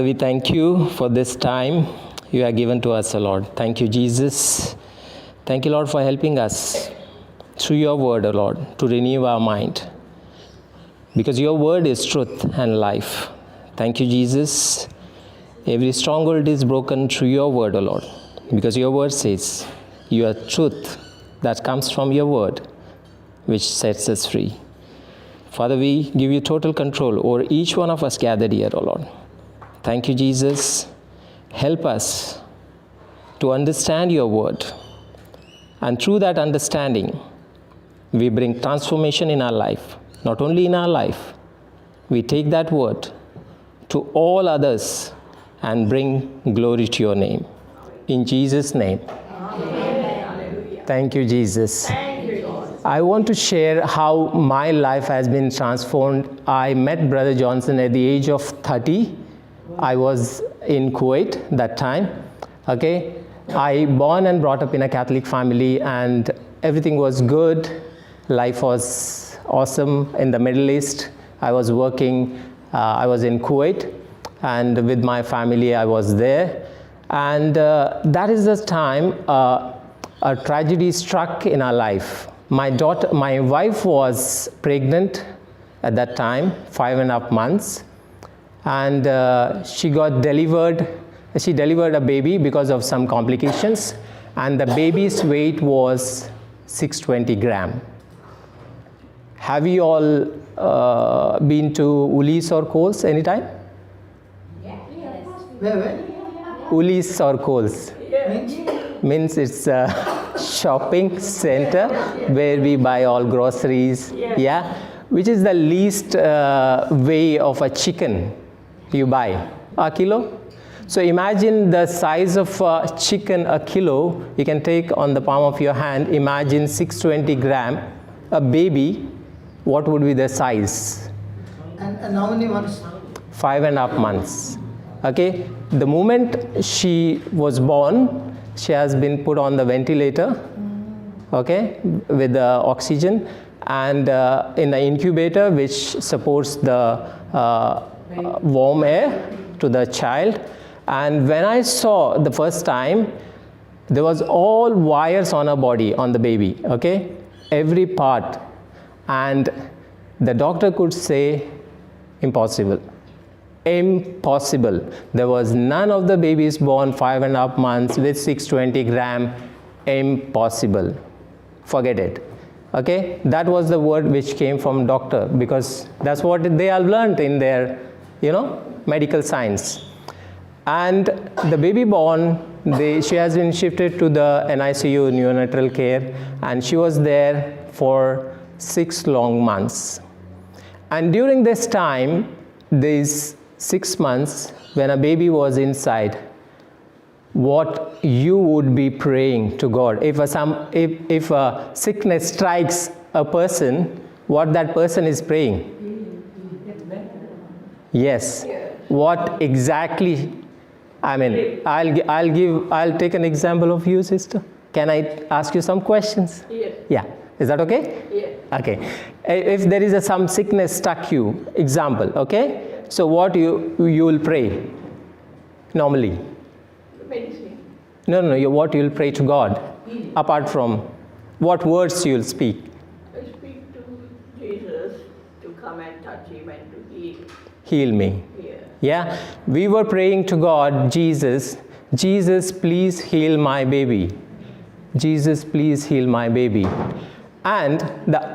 We thank you for this time you have given to us, Lord. Thank you, Jesus. Thank you, Lord, for helping us through your word, Lord, to renew our mind. Because your word is truth and life. Thank you, Jesus. Every stronghold is broken through your word, Lord. Because your word says, your truth that comes from your word, which sets us free. Father, we give you total control over each one of us gathered here, O Lord. Thank you, Jesus. Help us to understand your word. And through that understanding, we bring transformation in our life. Not only in our life, we take that word to all others and bring glory to your name. In Jesus' name. Amen. Thank you, Jesus. Thank you, Lord. I want to share how my life has been transformed. I met Brother Johnson at the age of 30. I was in Kuwait that time. Okay, I born and brought up in a Catholic family, and everything was good. Life was awesome in the Middle East. I was working. I was in Kuwait, and with my family, I was there. And that is the time a tragedy struck in our life. My wife was pregnant at that time, 5.5 months. And she got delivered. She delivered a baby because of some complications, and the baby's weight was 620 grams. Have you all been to Ulis or Coles anytime? Yes. Where? Ulis or Coles? Means it's a shopping center where we buy all groceries. Yeah, which is the least way of a chicken you buy, a kilo. So imagine the size of a chicken, a kilo, you can take on the palm of your hand. Imagine 620 grams, a baby, what would be the size? And how many months? 5.5 months. Okay, the moment she was born, she has been put on the ventilator, okay, with the oxygen, and in the incubator, which supports the warm air to the child. And when I saw the first time, there was all wires on her body, on the baby, okay, every part. And the doctor could say, impossible. Impossible. There was none of the babies born 5.5 months with 620 grams. Impossible. Forget it. Okay, that was the word which came from doctor, because that's what they have learned in their, medical science. And the baby born, she has been shifted to the NICU, neonatal care, and she was there for 6 long months. And during this time, these 6 months, when a baby was inside, what you would be praying to God. If a sickness strikes a person, what that person is praying? Yes. What exactly? I mean, I'll take an example of you, sister. Can I ask you some questions? Yes. Yeah. Is that okay? Yes. Okay. If there is some sickness struck you, example, okay? So what you will pray normally? Medicine. No. What you will pray to God? Apart from what words you will speak? I speak to Jesus to come and touch him and to heal. Heal me. Yeah. We were praying to God, Jesus, please heal my baby. Jesus, please heal my baby. And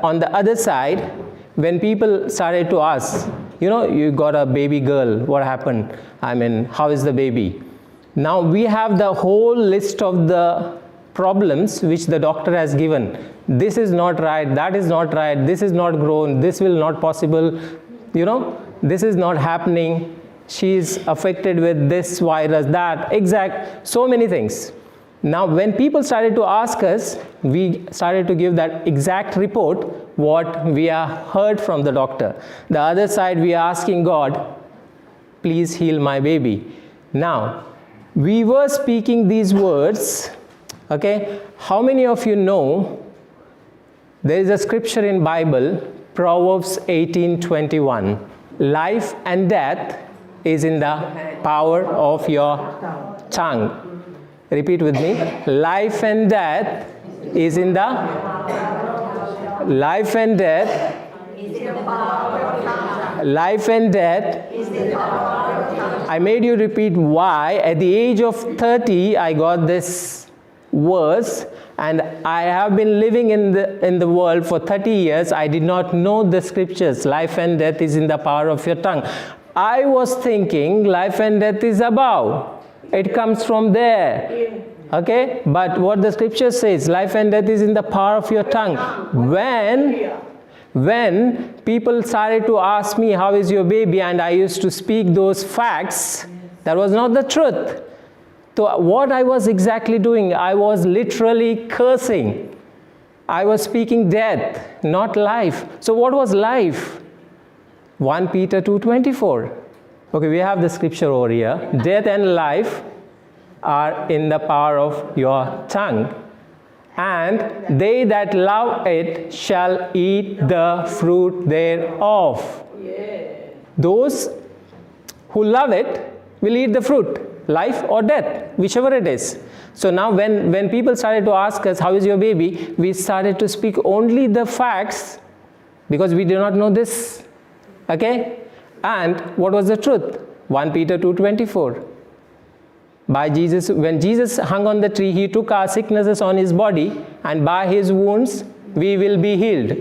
on the other side, when people started to ask, you got a baby girl, what happened? I mean, how is the baby? Now we have the whole list of the problems which the doctor has given. This is not right, that is not right, this is not grown, this will not possible, this is not happening. She is affected with this virus, that, exact, so many things. Now, when people started to ask us, we started to give that exact report, what we have heard from the doctor. The other side, we are asking God, please heal my baby. Now, we were speaking these words, okay? How many of you know there is a scripture in Bible, Proverbs 18:21, life and death is in the power of your tongue. Repeat with me. Life and death is in the life and death. Life and death. I made you repeat why. At the age of 30, I got this verse, and I have been living in the world for 30 years. I did not know the scriptures. Life and death is in the power of your tongue. I was thinking life and death is above. It comes from there. Okay? But what the scripture says, life and death is in the power of your tongue. When people started to ask me, how is your baby? And I used to speak those facts, that was not the truth. So what I was exactly doing, I was literally cursing. I was speaking death, not life. So what was life? 1 Peter 2:24. Okay, we have the scripture over here. Death and life are in the power of your tongue. And they that love it shall eat the fruit thereof. Those who love it will eat the fruit, life or death, whichever it is. So now when people started to ask us, how is your baby? We started to speak only the facts because we do not know this. Okay? And what was the truth? 1 Peter 2:24. By Jesus, when Jesus hung on the tree, he took our sicknesses on his body, and by his wounds we will be healed.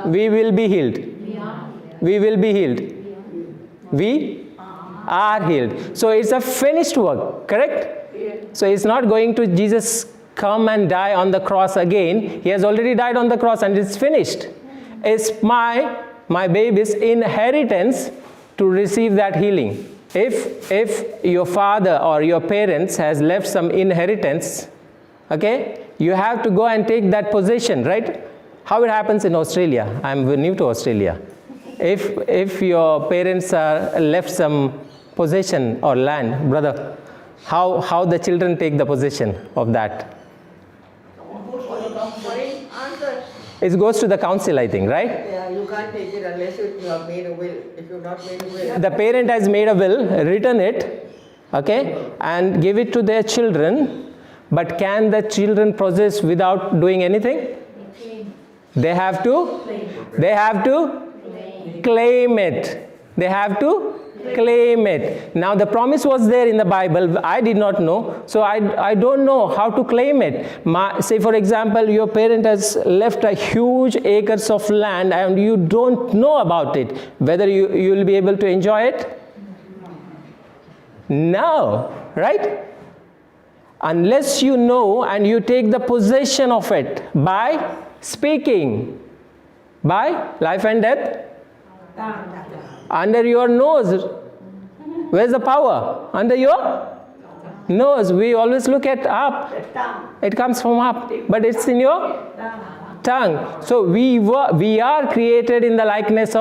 We will be healed. We will be healed. We are healed. So it's a finished work, correct? So it's not going to Jesus come and die on the cross again. He has already died on the cross and it's finished. It's my baby's inheritance to receive that healing. If your father or your parents has left some inheritance, okay, you have to go and take that possession, right? How it happens in Australia. I'm new to Australia. If your parents are left some possession or land, brother, how the children take the possession of that? It goes to the council, I think, right? Yeah, you can't take it unless you have made a will. If you've not made a will. The parent has made a will, written it, okay, and give it to their children. But can the children possess without doing anything? They have to claim it. They have to claim it. Now the promise was there in the Bible. I did not know, so I don't know how to claim it. Say for example, your parent has left a huge acres of land and you don't know about it. Whether you will be able to enjoy it? No, right? Unless you know and you take the possession of it by speaking, by life and death. Under your nose. Where's the power? Under your nose. We always look at up. It comes from up, but it's in your tongue. So we are created in the likeness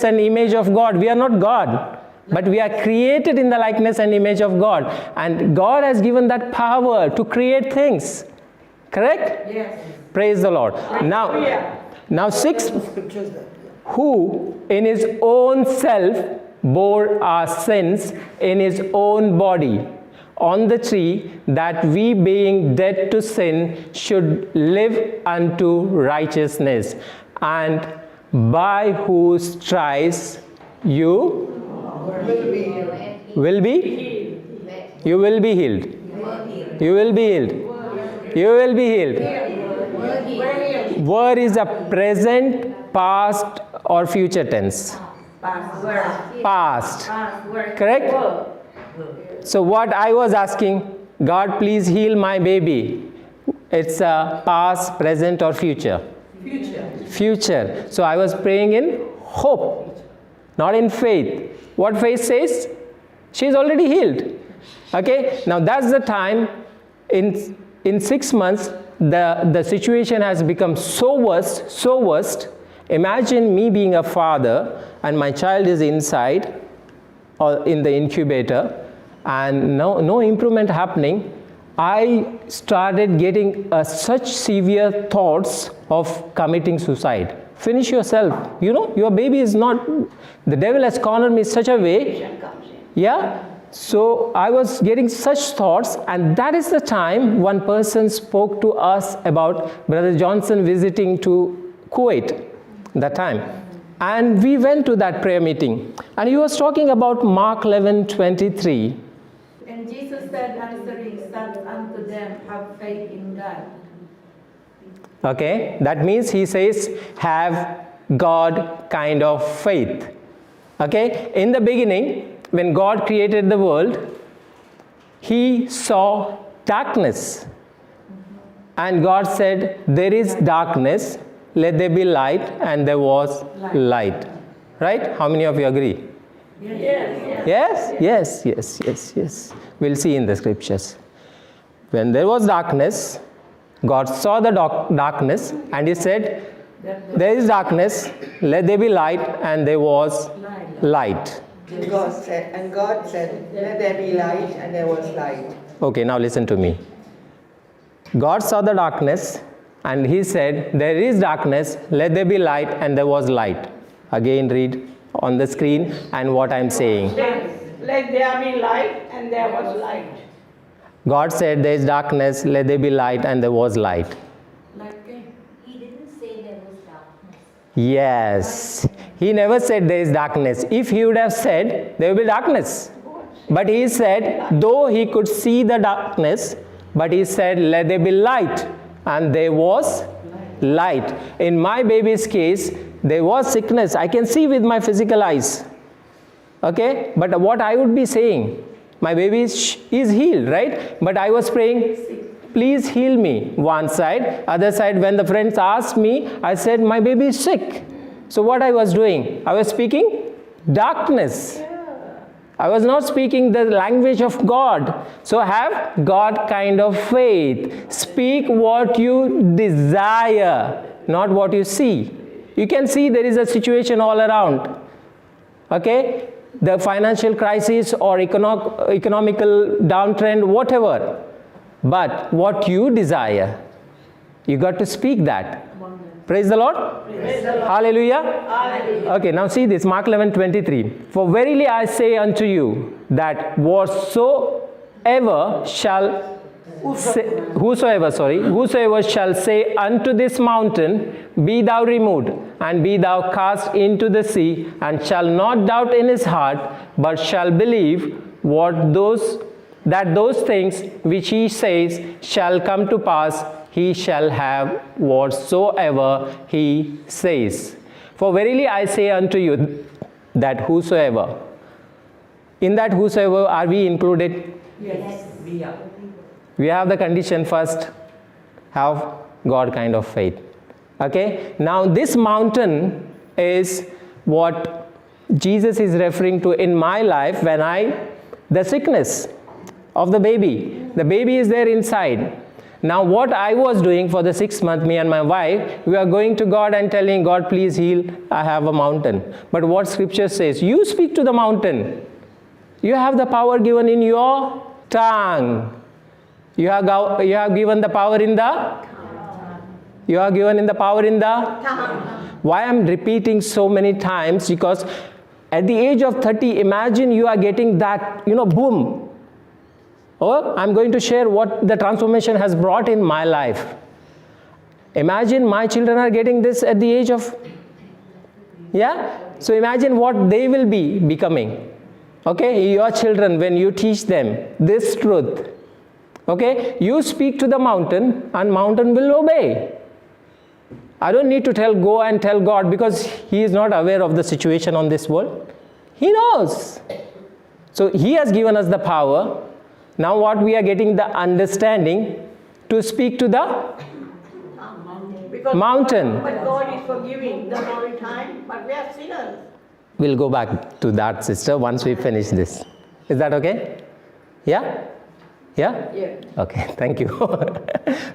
and image of God. We are not God, but we are created in the likeness and image of God. And God has given that power to create things. Correct? Yes. Praise the Lord. Now 6. Who in his own self bore our sins in his own body on the tree, that we being dead to sin should live unto righteousness, and by whose stripes you will be healed. You will be healed. You will be healed. You will be healed. Word is a present, past or future tense? Past. Correct? So what I was asking, God please heal my baby. It's a past, present or future? Future. So I was praying in hope, not in faith. What faith says? She's already healed. Okay? Now that's the time. In 6 months, the situation has become so worst. Imagine me being a father and my child is inside or in the incubator and no improvement happening. I started getting such severe thoughts of committing suicide. finish yourself. You know, your baby is not, the devil has cornered me such a way. Comes in. Yeah. So I was getting such thoughts, and that is the time one person spoke to us about Brother Johnson visiting to Kuwait that time. And we went to that prayer meeting, and he was talking about Mark 11:23. And Jesus said, answering, said unto them, have faith in God. Okay, that means he says, have God kind of faith. Okay, in the beginning, when God created the world, he saw darkness. And God said, there is darkness, let there be light, and there was light. Right? How many of you agree? Yes. We'll see in the scriptures. When there was darkness, God saw the darkness, and he said, there is darkness, let there be light, and there was light. And God said, let there be light, and there was light. Okay, now listen to me. God saw the darkness, and he said, there is darkness, let there be light, and there was light. Again, read on the screen and what I'm saying. Let there be light, and there was light. God said, there is darkness, let there be light, and there was light. He didn't say there was darkness. Yes. He never said there is darkness. If he would have said, there will be darkness. But he said, though he could see the darkness, but he said, let there be light. And there was light. In my baby's case, there was sickness. I can see with my physical eyes. Okay? But what I would be saying, my baby is healed, right? But I was praying, please heal me. One side. Other side, when the friends asked me, I said, my baby is sick. So what I was doing? I was speaking darkness. I was not speaking the language of God. So have God kind of faith. Speak what you desire, not what you see. You can see there is a situation all around. Okay? The financial crisis or economical downtrend, whatever. But what you desire, you got to speak that. Praise the Lord. Praise the Lord. Hallelujah. Hallelujah. Okay, now see this, Mark 11:23. For verily I say unto you, that whosoever shall say unto this mountain, be thou removed, and be thou cast into the sea, and shall not doubt in his heart, but shall believe that those things which he says shall come to pass, he shall have whatsoever he says. For verily I say unto you, that whosoever. In that whosoever, are we included? Yes. We have the condition first, have God kind of faith. Okay? Now this mountain is what Jesus is referring to in my life when the sickness of the baby. The baby is there inside. Now what I was doing for the 6 months, me and my wife, we are going to God and telling God, please heal, I have a mountain. But what scripture says, you speak to the mountain. You have the power given in your tongue. You have given the power in the You are given in the power in the Why I'm repeating so many times? Because at the age of 30, imagine you are getting that, boom. Oh, I'm going to share what the transformation has brought in my life. Imagine my children are getting this at the age of, so imagine what they will be becoming. Okay, your children, when you teach them this truth, okay, you speak to the mountain and mountain will obey. I don't need to go and tell God, because he is not aware of the situation on this world. He knows. So he has given us the power. Now what we are getting the understanding to speak to the Because mountain. But God is forgiving the whole time, but we are sinners. We'll go back to that, sister, once we finish this. Is that okay? Yeah? Yeah? Yeah. Okay, thank you.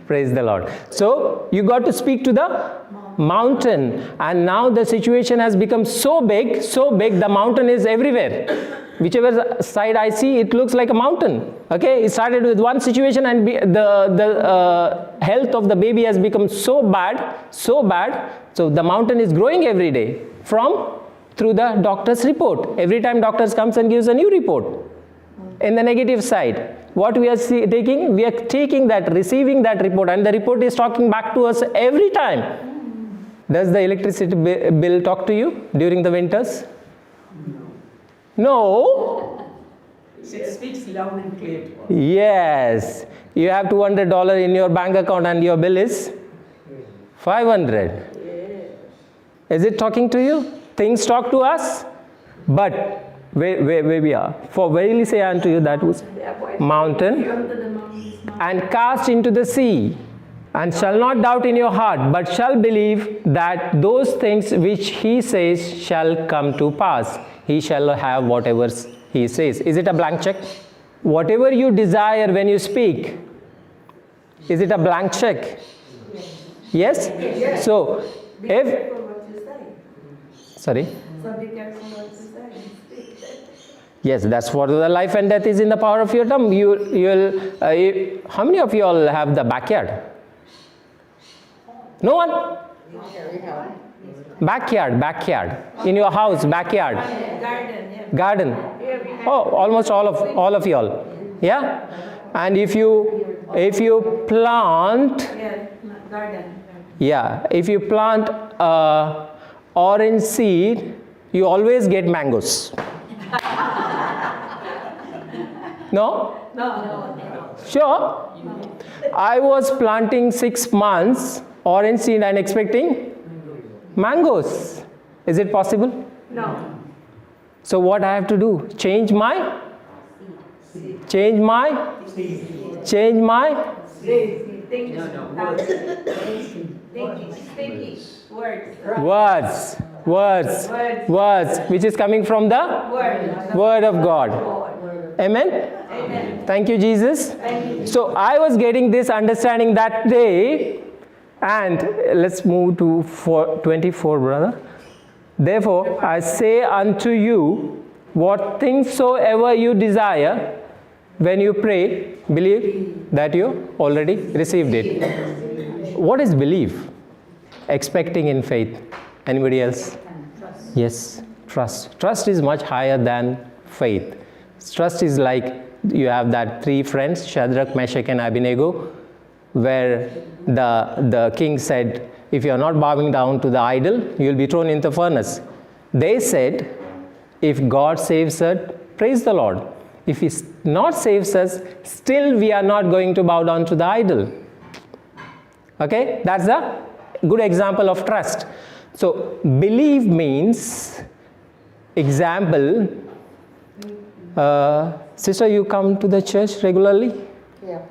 Praise the Lord. So, you got to speak to the mountain. And now the situation has become so big, the mountain is everywhere. whichever side I see, it looks like a mountain. Okay, it started with one situation, and the health of the baby has become so bad, so the mountain is growing every day through the doctor's report. Every time doctors comes and gives a new report. In the negative side, what we are taking? We are taking that, receiving that report, and the report is talking back to us every time. Does the electricity bill talk to you during the winters? No. It speaks loud and clear. Yes. You have $200 in your bank account and your bill is 500. Is it talking to you? Things talk to us, but where we are. For verily say unto you, that was mountain and cast into the sea, and shall not doubt in your heart, but shall believe that those things which he says shall come to pass. He shall have whatever he says. Is it a blank check? Whatever you desire when you speak, is it a blank check? Yes? Yes. So, Be if... careful what you say. Sorry? So be careful what you say. Yes, that's what the life and death is in the power of your tongue. How many of you all have the backyard? No one? Backyard. In your house, backyard. Garden, yeah. Garden. Oh, almost all of you all. Yeah? And if you plant, Yeah, garden. yeah, if you plant orange seed, you always get mangoes. No? No. Sure. I was planting 6 months orange seed and expecting mangoes. Is it possible? No. So what I have to do? Change my Think. words, which is coming from the Word of God. Amen? Amen. Thank you, Jesus. Thank you. So I was getting this understanding that day, and let's move to 24, brother. Therefore, I say unto you, what things soever you desire, when you pray, believe that you already received it. What is belief? Expecting in faith. Anybody else? Yes, trust. Trust is much higher than faith. Trust is like you have that 3 friends, Shadrach, Meshach, and Abednego, where the king said, if you are not bowing down to the idol, you will be thrown into the furnace. They said, if God saves us, praise the Lord. If He not saves us, still we are not going to bow down to the idol. Okay, that's a good example of trust. So, believe means, example, sister, you come to the church regularly? Yeah,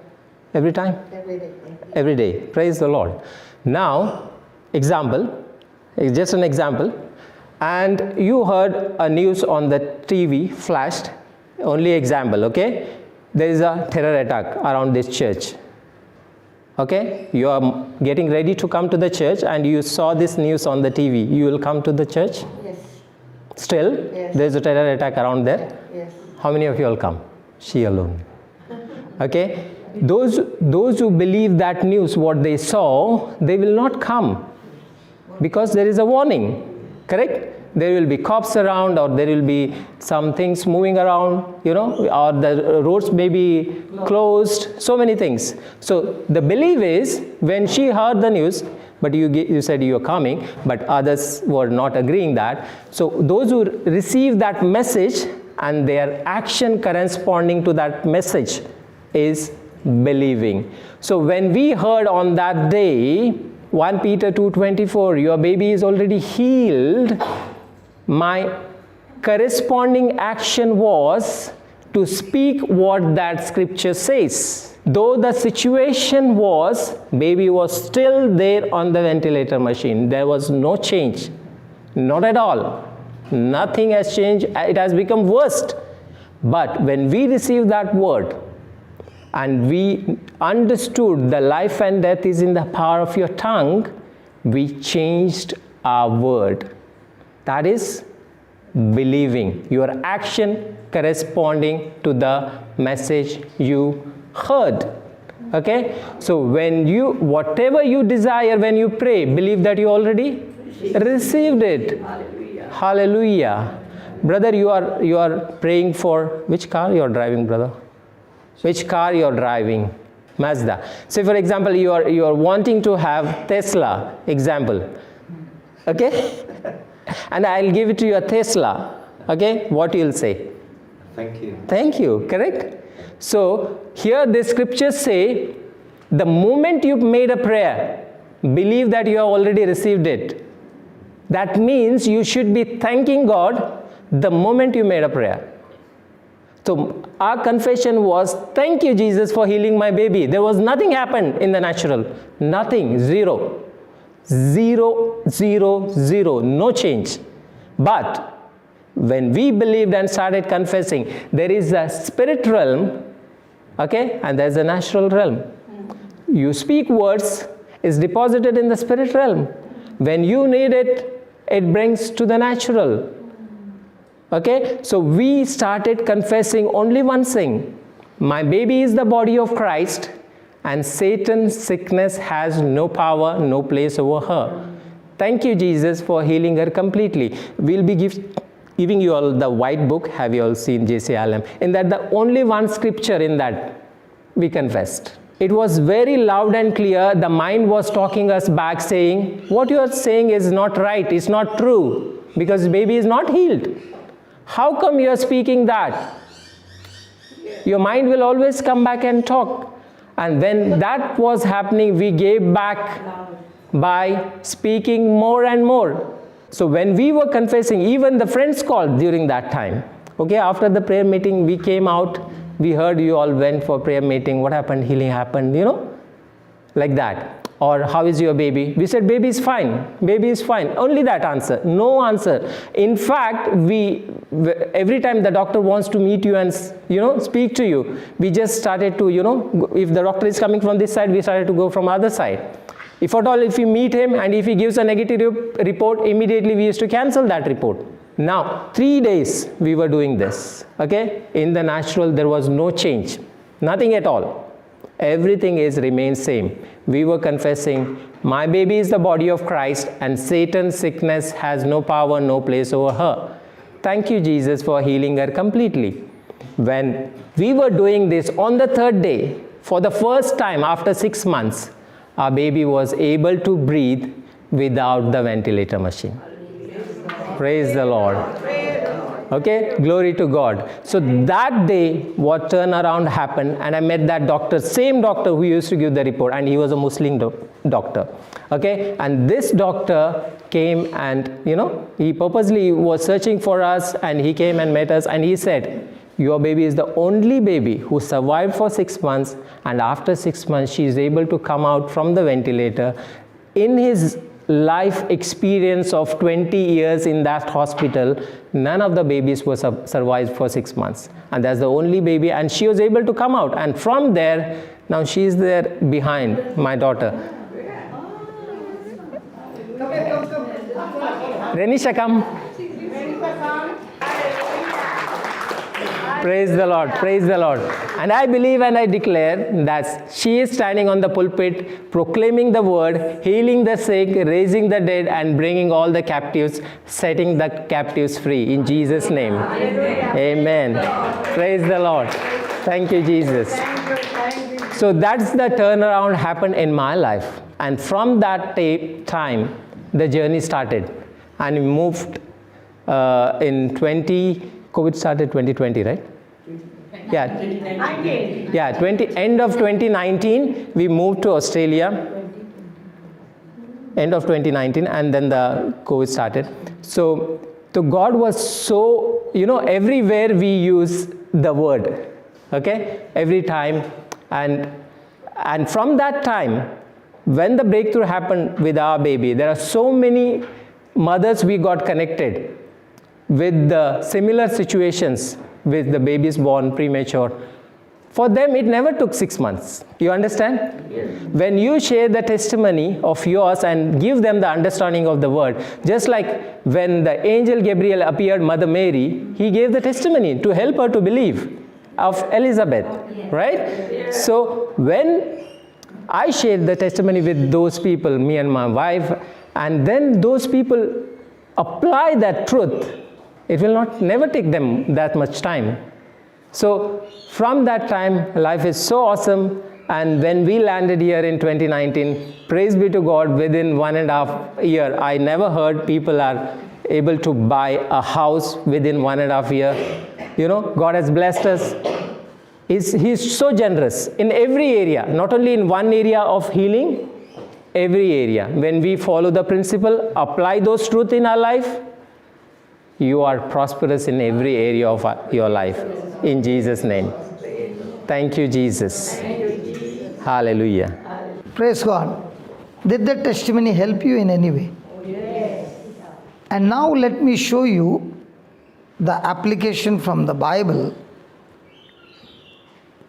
Every time? every day. Every day. Praise the Lord. Now, example, just an example, and you heard a news on the TV flashed, only example, okay? There is a terror attack around this church. Okay? You are getting ready to come to the church and you saw this news on the TV. You will come to the church? Yes, Still? Yes. There is a terror attack around there? yes. How many of you all come? She alone. Okay? Those who believe that news, what they saw, they will not come. Because there is a warning. Correct? There will be cops around, or there will be some things moving around, you know, or the roads may be closed, so many things. So the belief is, when she heard the news, but you said you are coming, but others were not agreeing that. So those who receive that message and their action corresponding to that message is believing. So when we heard on that day, 1 Peter 2:24, your baby is already healed, my corresponding action was to speak what that scripture says. Though the situation was, baby was still there on the ventilator machine. There was no change. Not at all. Nothing has changed. It has become worse. But when we received that word, and we understood the life and death is in the power of your tongue, we changed our word. That is believing. Your action corresponding to the message you heard. Okay? So when you, whatever you desire when you pray, believe that you already received it. Hallelujah. Hallelujah. Brother, you are praying for which car you are driving, brother? Which car you are driving? Mazda. Say for example, you are wanting to have Tesla, example. Okay? And I'll give it to you a Tesla. Okay? What you'll say? Thank you. Thank you, correct? So here the scriptures say, the moment you made a prayer, believe that you have already received it. That means you should be thanking God the moment you made a prayer. So our confession was, thank you Jesus for healing my baby. There was nothing happened in the natural. Nothing, zero. Zero, zero, zero, no change. But when we believed and started confessing, there is a spirit realm, okay, and there's a natural realm. You speak words, is deposited in the spirit realm. When you need it, it brings to the natural. Okay, so we started confessing only one thing. My baby is the body of Christ, and Satan's sickness has no power, no place over her. Thank you, Jesus, for healing her completely. We'll be giving you all the white book. Have you all seen JCILM? In that, the only one scripture in that we confessed. It was very loud and clear. The mind was talking us back, saying, what you are saying is not right, it's not true, because baby is not healed. How come you are speaking that? Your mind will always come back and talk. And when that was happening, we gave back by speaking more and more. So when we were confessing, even the friends called during that time. Okay, after the prayer meeting, we came out, we heard you all went for prayer meeting, what happened, healing happened, you know, like that. Or how is your baby? We said, baby is fine, baby is fine. Only that answer, no answer. In fact, every time the doctor wants to meet you and, you know, speak to you, we just started to, you know, if the doctor is coming from this side, we started to go from other side. If at all, if we meet him and if he gives a negative report, immediately we used to cancel that report. Now, 3 days we were doing this, okay? In the natural, there was no change, nothing at all. Everything is remained same. We were confessing, my baby is the body of Christ, and Satan's sickness has no power, no place over her. Thank you, Jesus, for healing her completely. When we were doing this on the 3rd day, for the first time after 6 months, our baby was able to breathe without the ventilator machine. Praise the Lord. Okay, glory to God. So that day, what turnaround happened, and I met that doctor, same doctor who used to give the report, and he was a Muslim doctor. Okay, and this doctor came and, you know, he purposely was searching for us, and he came and met us, and he said, your baby is the only baby who survived for 6 months, and after 6 months, she is able to come out from the ventilator. In his life experience of 20 years in that hospital, none of the babies were survived for 6 months, and that's the only baby, and she was able to come out, and from there, now she is there behind, my daughter. Renisha, come. Praise the Lord, praise the Lord. And I believe and I declare that she is standing on the pulpit, proclaiming the word, healing the sick, raising the dead, and bringing all the captives, setting the captives free. In Jesus' name. Amen. Praise the Lord. Thank you, Jesus. So that's the turnaround happened in my life. And from that time, the journey started. And we moved in COVID started 2020, right? Yeah, end of 2019, we moved to Australia, end of 2019, and then the COVID started. So God was so, you know, everywhere we use the word, okay, every time. And from that time, when the breakthrough happened with our baby, there are so many mothers we got connected with the similar situations with the babies born premature. For them, it never took 6 months. You understand? Yes. When you share the testimony of yours and give them the understanding of the word, just like when the angel Gabriel appeared Mother Mary, he gave the testimony to help her to believe of Elizabeth, right? So when I shared the testimony with those people, me and my wife, and then those people apply that truth, it will never take them that much time. So from that time, life is so awesome. And when we landed here in 2019, praise be to God, within 1.5 years, I never heard people are able to buy a house within 1.5 years. You know, God has blessed us. He's so generous in every area, not only in one area of healing, every area. When we follow the principle, apply those truths in our life, you are prosperous in every area of your life. In Jesus' name. Thank you, Jesus. Hallelujah. Praise God. Did the testimony help you in any way? Yes. And now let me show you the application from the Bible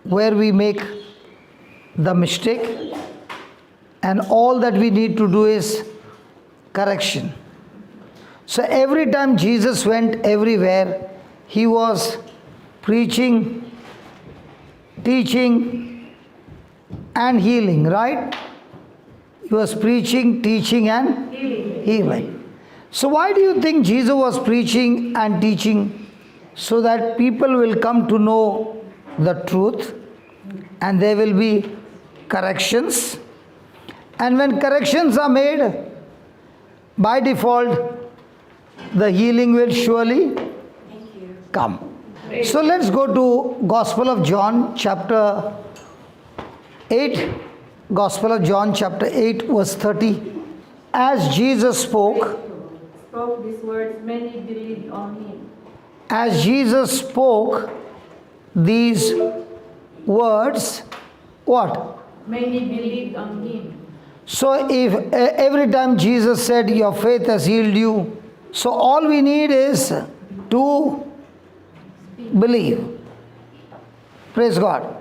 where we make the mistake and all that we need to do is correction. So every time Jesus went everywhere, he was preaching, teaching and healing, right? He was preaching, teaching and healing. So why do you think Jesus was preaching and teaching? So that people will come to know the truth and there will be corrections. And when corrections are made, by default, the healing will surely come. So let's go to Gospel of John chapter 8. Gospel of John chapter 8 verse 30. As Jesus spoke these words, many believed on him. As Jesus spoke these words, what? Many believed on him. So if every time Jesus said, your faith has healed you, so all we need is to believe. Praise God.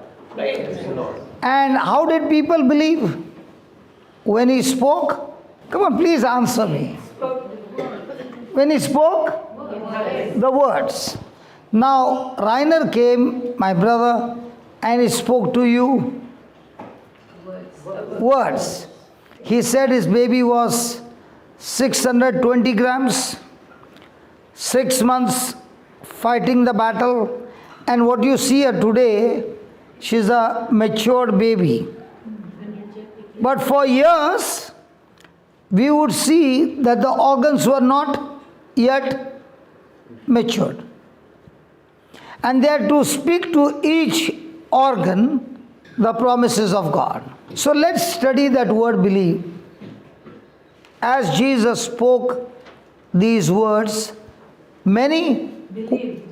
And how did people believe? When he spoke? Come on, please answer me. When he spoke? The words. Now, Rainer came, my brother, and he spoke to you words. He said his baby was 620 grams, 6 months fighting the battle, and what you see her today, she's a matured baby. But for years, we would see that the organs were not yet matured. And they had to speak to each organ the promises of God. So let's study that word believe. As Jesus spoke these words, many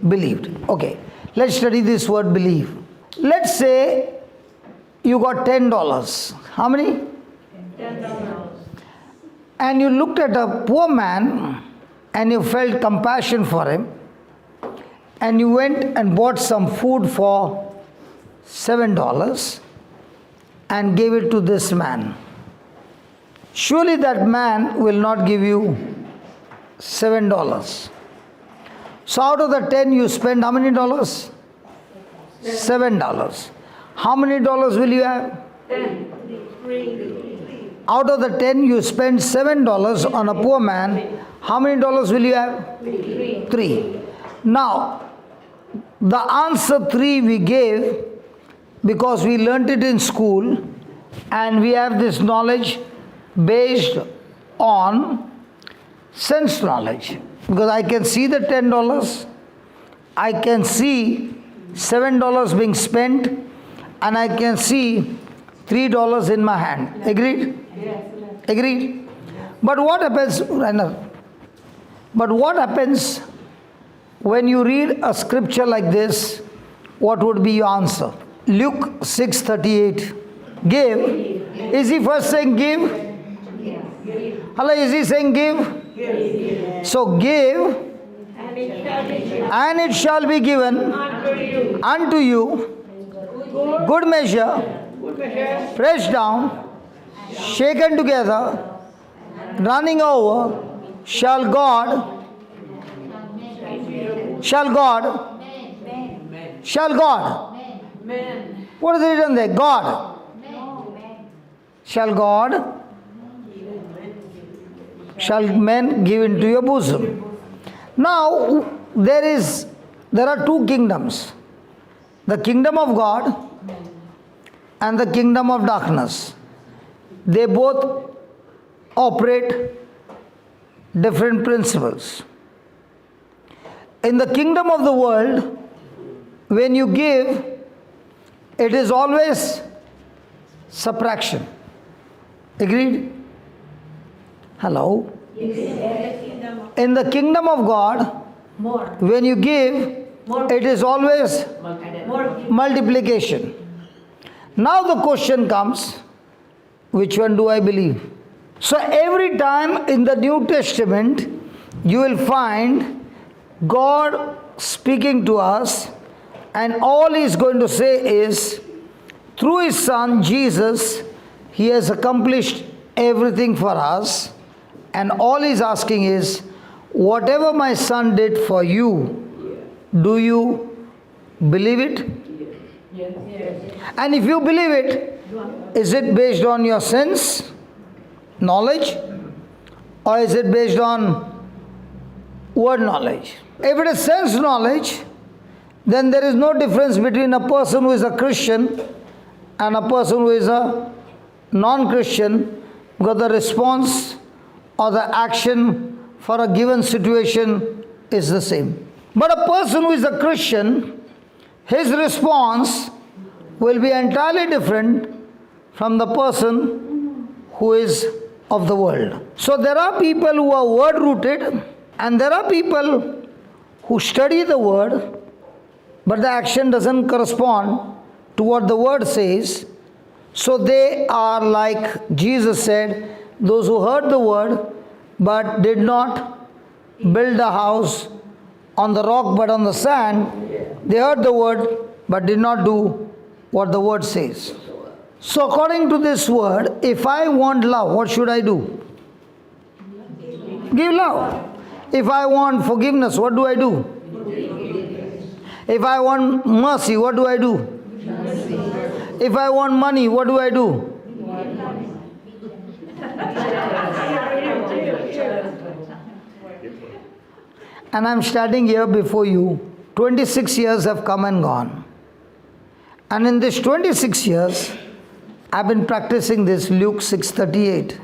believed. Okay, let's study this word believe. Let's say you got $10. How many? $10. And you looked at a poor man and you felt compassion for him and you went and bought some food for $7 and gave it to this man. Surely that man will not give you $7. So out of the 10 you spend how many dollars? $7. How many dollars will you have? 10. Out of the 10 you spend $7 on a poor man, how many dollars will you have? 3. Now, the answer 3 we gave because we learnt it in school and we have this knowledge based on sense knowledge. Because I can see the $10, I can see $7 being spent, and I can see $3 in my hand. Agreed? Yes. Agreed? But what happens, Rainer? But what happens when you read a scripture like this? What would be your answer? Luke 6:38. Give. Is he first saying give? Hello, is he saying give? So give, and it shall be given unto you good measure, pressed down, shaken together, running over, shall God, what is written there? God. Shall men give into your bosom. Now, there are two kingdoms. The kingdom of God and the kingdom of darkness. They both operate different principles. In the kingdom of the world, when you give, it is always subtraction. Agreed? Hello? In the kingdom of God, when you give, it is always multiplication. Now the question comes, which one do I believe? So every time in the New Testament, you will find God speaking to us, and all He is going to say is, through His Son Jesus, He has accomplished everything for us, and all He is asking is, whatever my Son did for you, do you believe it? And if you believe it, is it based on your sense, knowledge, or is it based on word knowledge? If it is sense knowledge, then there is no difference between a person who is a Christian and a person who is a non-Christian, because the response or the action for a given situation is the same. But a person who is a Christian, his response will be entirely different from the person who is of the world. So there are people who are word rooted, and there are people who study the word, but the action doesn't correspond to what the word says. So they are like Jesus said, those who heard the word but did not build a house on the rock but on the sand. They heard the word but did not do what the word says. So according to this word, if I want love, what should I do? Give love. If I want forgiveness, what do I do? If I want mercy, what do I do? If I want money, what do I do? And I'm standing here before you. 26 years have come and gone. And in this 26 years, I've been practicing this Luke 6:38.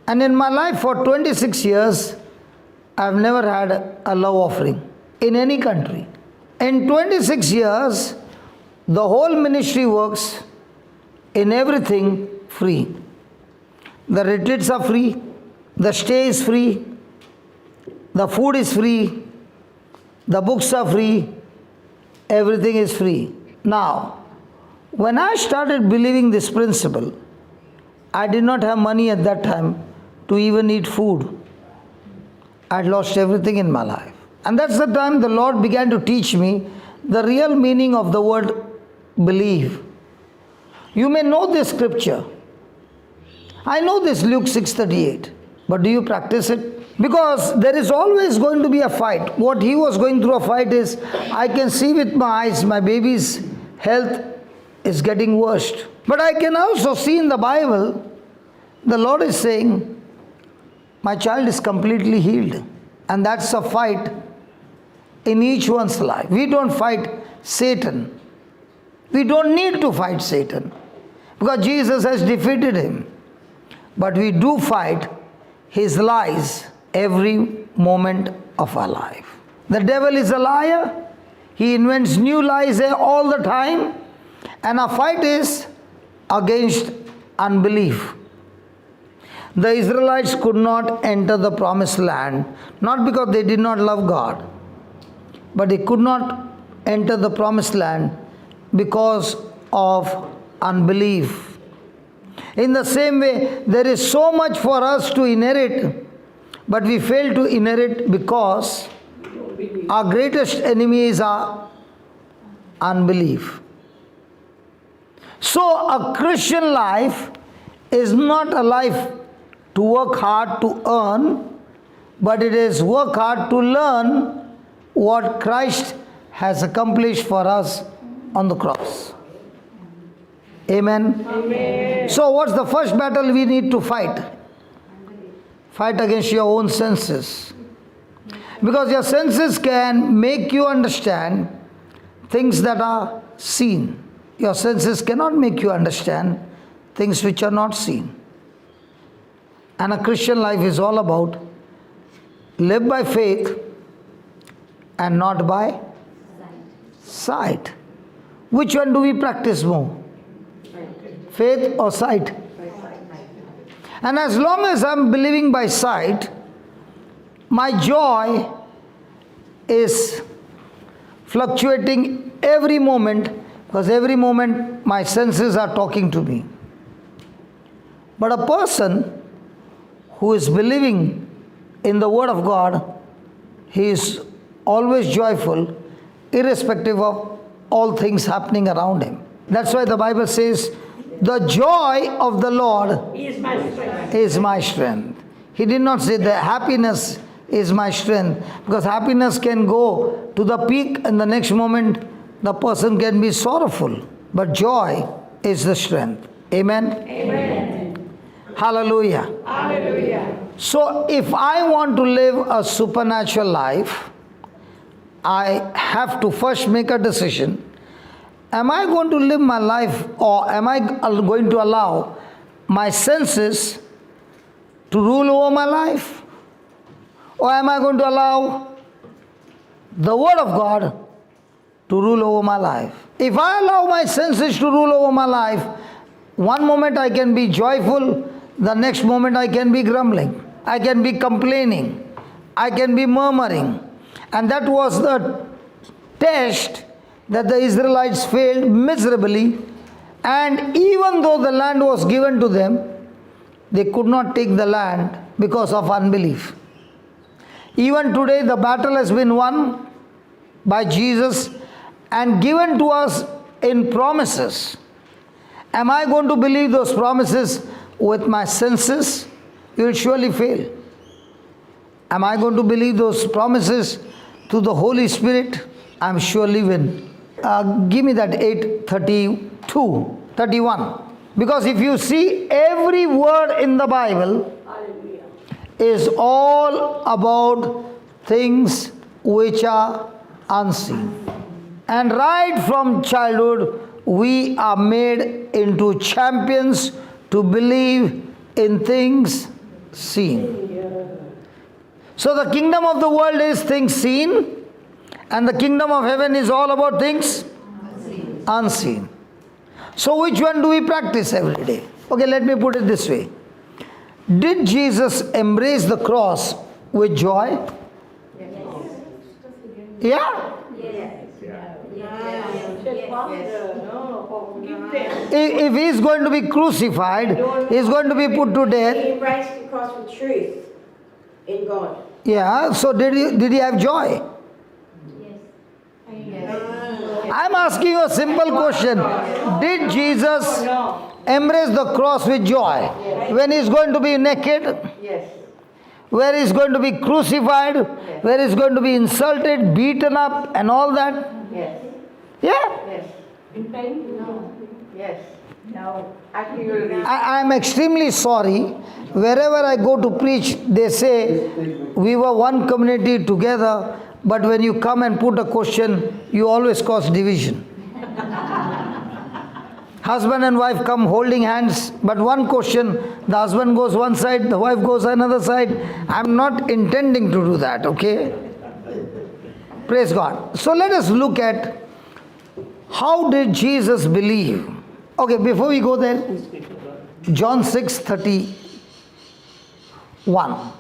And in my life for 26 years, I've never had a love offering in any country. In 26 years, the whole ministry works in everything free. The retreats are free, the stay is free, the food is free, the books are free, everything is free. Now, when I started believing this principle, I did not have money at that time to even eat food. I had lost everything in my life. And that's the time the Lord began to teach me the real meaning of the word believe. You may know this scripture. I know this Luke 6:38. But do you practice it? Because there is always going to be a fight. What he was going through a fight is, I can see with my eyes my baby's health is getting worse. But I can also see in the Bible, the Lord is saying, my child is completely healed. And that's a fight in each one's life. We don't fight Satan. We don't need to fight Satan, because Jesus has defeated him. But we do fight his lies every moment of our life. The devil is a liar. He invents new lies all the time. And our fight is against unbelief. The Israelites could not enter the promised land, not because they did not love God, but they could not enter the promised land because of unbelief. In the same way, there is so much for us to inherit, but we fail to inherit because our greatest enemy is our unbelief. So a Christian life is not a life to work hard to earn, but it is work hard to learn what Christ has accomplished for us on the cross. Amen? Amen. So what's the first battle we need to fight? Fight against your own senses. Because your senses can make you understand things that are seen. Your senses cannot make you understand things which are not seen. And a Christian life is all about live by faith and not by sight. Which one do we practice more? Faith or sight? And as long as I'm believing by sight, my joy is fluctuating every moment, because every moment my senses are talking to me. But a person who is believing in the Word of God, he is always joyful, irrespective of all things happening around him. That's why the Bible says, the joy of the Lord He is my strength. is my strength. He did not say the happiness is my strength, because happiness can go to the peak and the next moment the person can be sorrowful. But joy is the strength. Amen? Amen. Hallelujah. Hallelujah. So if I want to live a supernatural life, I have to first make a decision. Am I going to live my life, or am I going to allow my senses to rule over my life? Or am I going to allow the Word of God to rule over my life? If I allow my senses to rule over my life, one moment I can be joyful, the next moment I can be grumbling, I can be complaining, I can be murmuring. And that was the test that the Israelites failed miserably. And even though the land was given to them, they could not take the land because of unbelief. Even today the battle has been won by Jesus and given to us in promises. Am I going to believe those promises with my senses? You will surely fail. Am I going to believe those promises through the Holy Spirit? I am surely win. Give me that 8:31. Because if you see, every word in the Bible is all about things which are unseen. And right from childhood, we are made into champions to believe in things seen. So the kingdom of the world is things seen, and the kingdom of heaven is all about things unseen. So which one do we practice every day? Okay, let me put it this way. Did Jesus embrace the cross with joy? Yeah? If he is going to be crucified, he is going to be put to death. He embraced the cross with truth in God. Yeah, so did he have joy? I am asking you a simple question. Did Jesus embrace the cross with joy? When he is going to be naked? Yes. Where he is going to be crucified? Where he is going to be insulted, beaten up and all that? Yes. Yeah? Yes. In pain? No. Yes. No. Actually, you will read. I am extremely sorry. Wherever I go to preach, they say we were one community together, but when you come and put a question, you always cause division. Husband and wife come holding hands, but one question, the husband goes one side, the wife goes another side. I am not intending to do that, okay? Praise God. So let us look at how did Jesus believe. Okay, before we go there, John 6:31.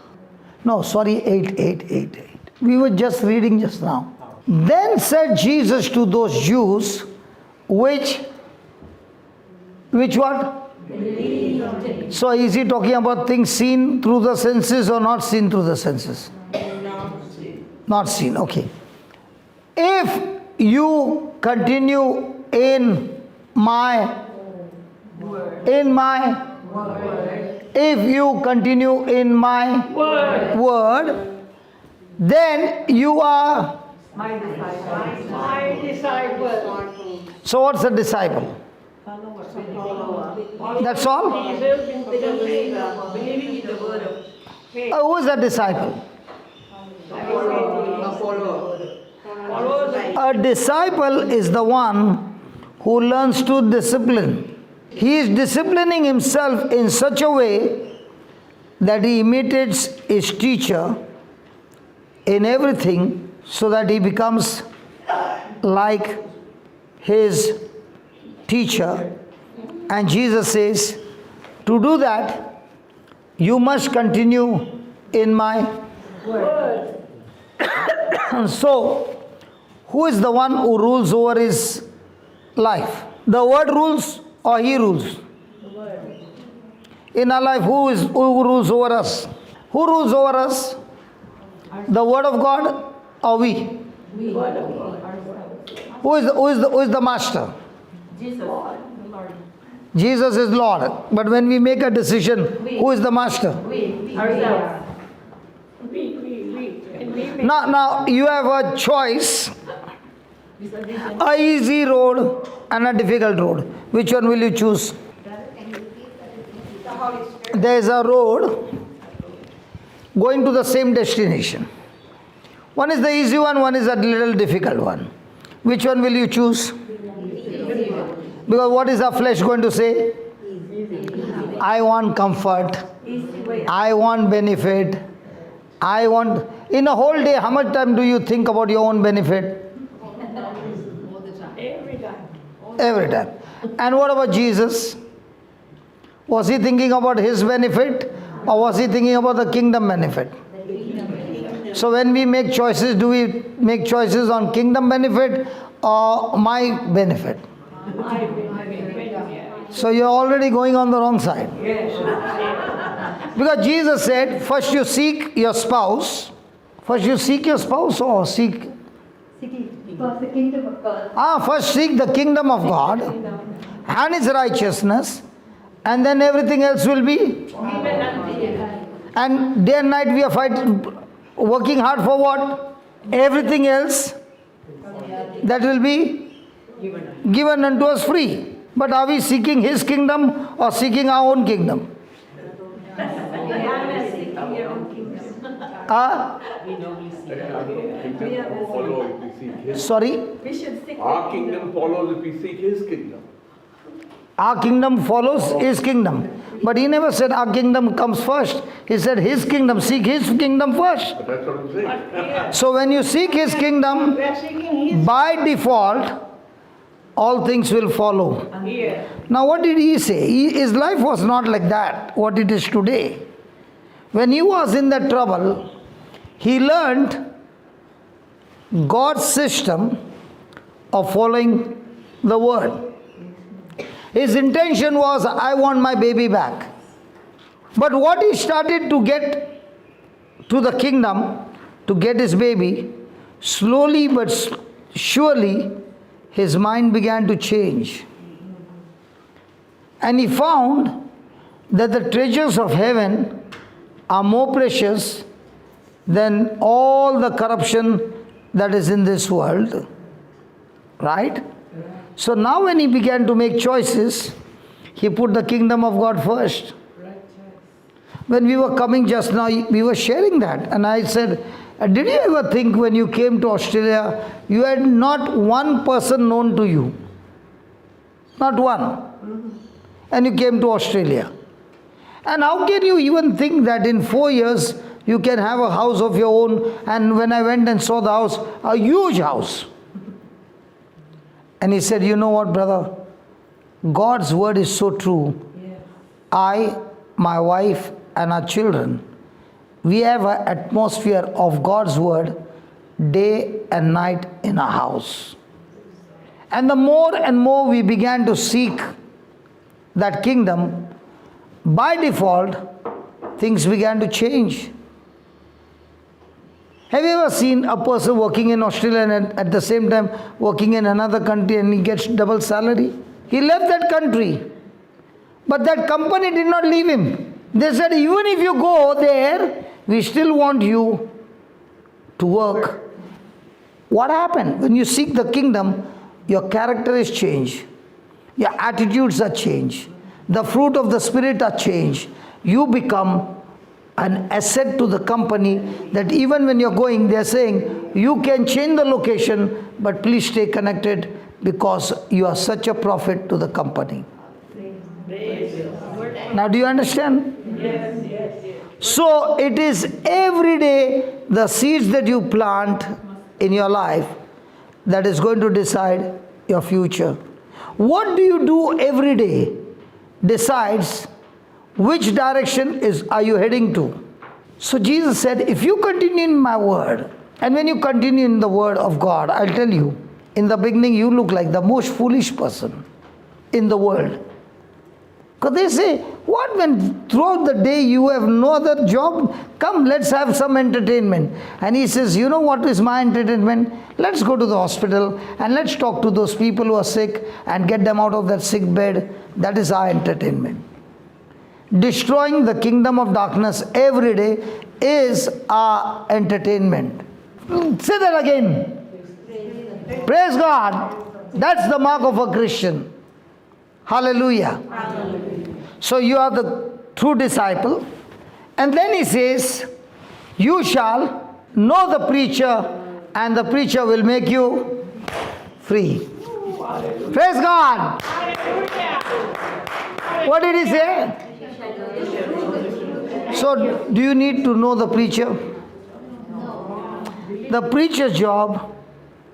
No, sorry, 8. We were just reading just now. Then said Jesus to those Jews, which what? Believed. So is he talking about things seen through the senses or not seen through the senses? Not seen, okay. If you continue in my In my If you continue in my word, then you are. My disciple. So what's a disciple? That's all? Believing in the word of faith. Who is a disciple? A follower. A disciple is the one who learns to discipline. He is disciplining himself in such a way that he imitates his teacher in everything so that he becomes like his teacher. And Jesus says, to do that, you must continue in my word. So, who is the one who rules over his life? The word rules or he rules? In our life, who rules over us? Who rules over us? The word of God or we? Who is the master? Jesus is Lord. But when we make a decision, who is the master? Ourselves. Now you have a choice, a easy road and a difficult road. Which one will you choose? There is a road going to the same destination. One is the easy one is a little difficult one. Which one will you choose? Because what is our flesh going to say? I want comfort. I want benefit. In a whole day, how much time do you think about your own benefit? Every time. And what about Jesus? Was he thinking about his benefit or was he thinking about the kingdom benefit? So when we make choices, do we make choices on kingdom benefit or my benefit? So you're already going on the wrong side. Because Jesus said, first you seek your spouse. First you seek your spouse or seek? First the kingdom of God. First seek the kingdom of God and his righteousness, and then everything else will be. And day and night we are fighting, working hard for what? Everything else that will be given unto us free. But are we seeking his kingdom or seeking our own kingdom? Sorry? Our kingdom follows if we seek his kingdom. Our kingdom follows his kingdom. But he never said our kingdom comes first. He said his kingdom, seek his kingdom first. But that's what I'm saying. So when you seek his kingdom, by default, all things will follow. Now what did he say? His life was not like that, what it is today. When he was in that trouble, he learned God's system of following the word. His intention was, I want my baby back. But what he started to get to the kingdom, to get his baby, slowly but surely, his mind began to change. And he found that the treasures of heaven are more precious than all the corruption that is in this world. Right? So now when he began to make choices, he put the kingdom of God first. When we were coming just now, we were sharing that. And I said, did you ever think when you came to Australia, you had not one person known to you? Not one. And you came to Australia. And how can you even think that in 4 years, you can have a house of your own? And when I went and saw the house, a huge house. And he said, you know what, brother? God's word is so true. I, my wife, and our children, we have an atmosphere of God's word day and night in our house. And the more and more we began to seek that kingdom, by default, things began to change. Have you ever seen a person working in Australia and at the same time working in another country and he gets double salary? He left that country But that company did not leave him. They said, even if you go there, we still want you to work. What happened? When you seek the kingdom, your character is changed. Your attitudes are changed. The fruit of the Spirit are changed. You become an asset to the company, that even when you're going, they're saying, you can change the location, but please stay connected because you are such a profit to the company. Now do you understand? So it is every day the seeds that you plant in your life that is going to decide your future. What do you do every day decides which direction are you heading to. So Jesus said, if you continue in my word, and when you continue in the word of God, I'll tell you, in the beginning you look like the most foolish person in the world. Because they say, what, when throughout the day you have no other job? Come, let's have some entertainment. And he says, you know what is my entertainment? Let's go to the hospital and let's talk to those people who are sick and get them out of that sick bed. That is our entertainment. Destroying the kingdom of darkness every day is our entertainment. Say that again. Praise God. That's the mark of a Christian. Hallelujah. So you are the true disciple. And then he says, you shall know the preacher, and the preacher will make you free. Praise God. What did he say? So do you need to know the preacher? The preacher's job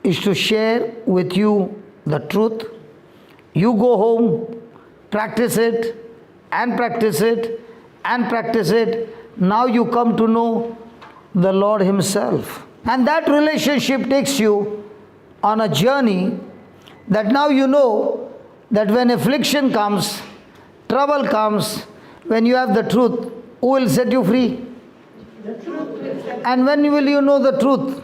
is to share with you the truth. You go home, practice it, and practice it, and practice it. Now you come to know the Lord Himself. And that relationship takes you on a journey that now you know that when affliction comes, trouble comes, when you have the truth, who will set you free? And when will you know the truth?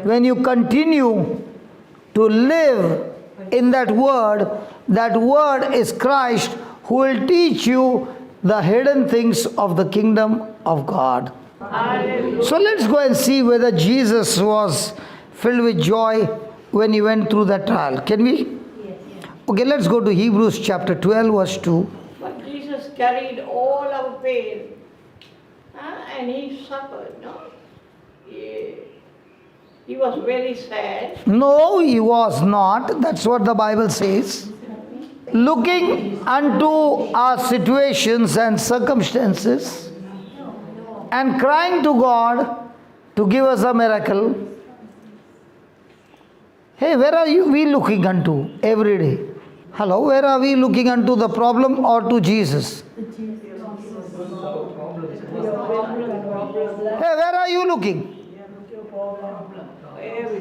When you continue to live in that word is Christ, who will teach you the hidden things of the kingdom of God. So let's go and see whether Jesus was filled with joy when he went through that trial. Can we? Okay, let's go to Hebrews chapter 12 verse 2. But Jesus carried all our pain, and he suffered, no? He was very sad. No, he was not. That's what the Bible says. Looking unto our situations and circumstances and crying to God to give us a miracle. Hey, where are we looking unto every day? Hello, where are we looking unto, the problem or to Jesus? Hey, where are you looking?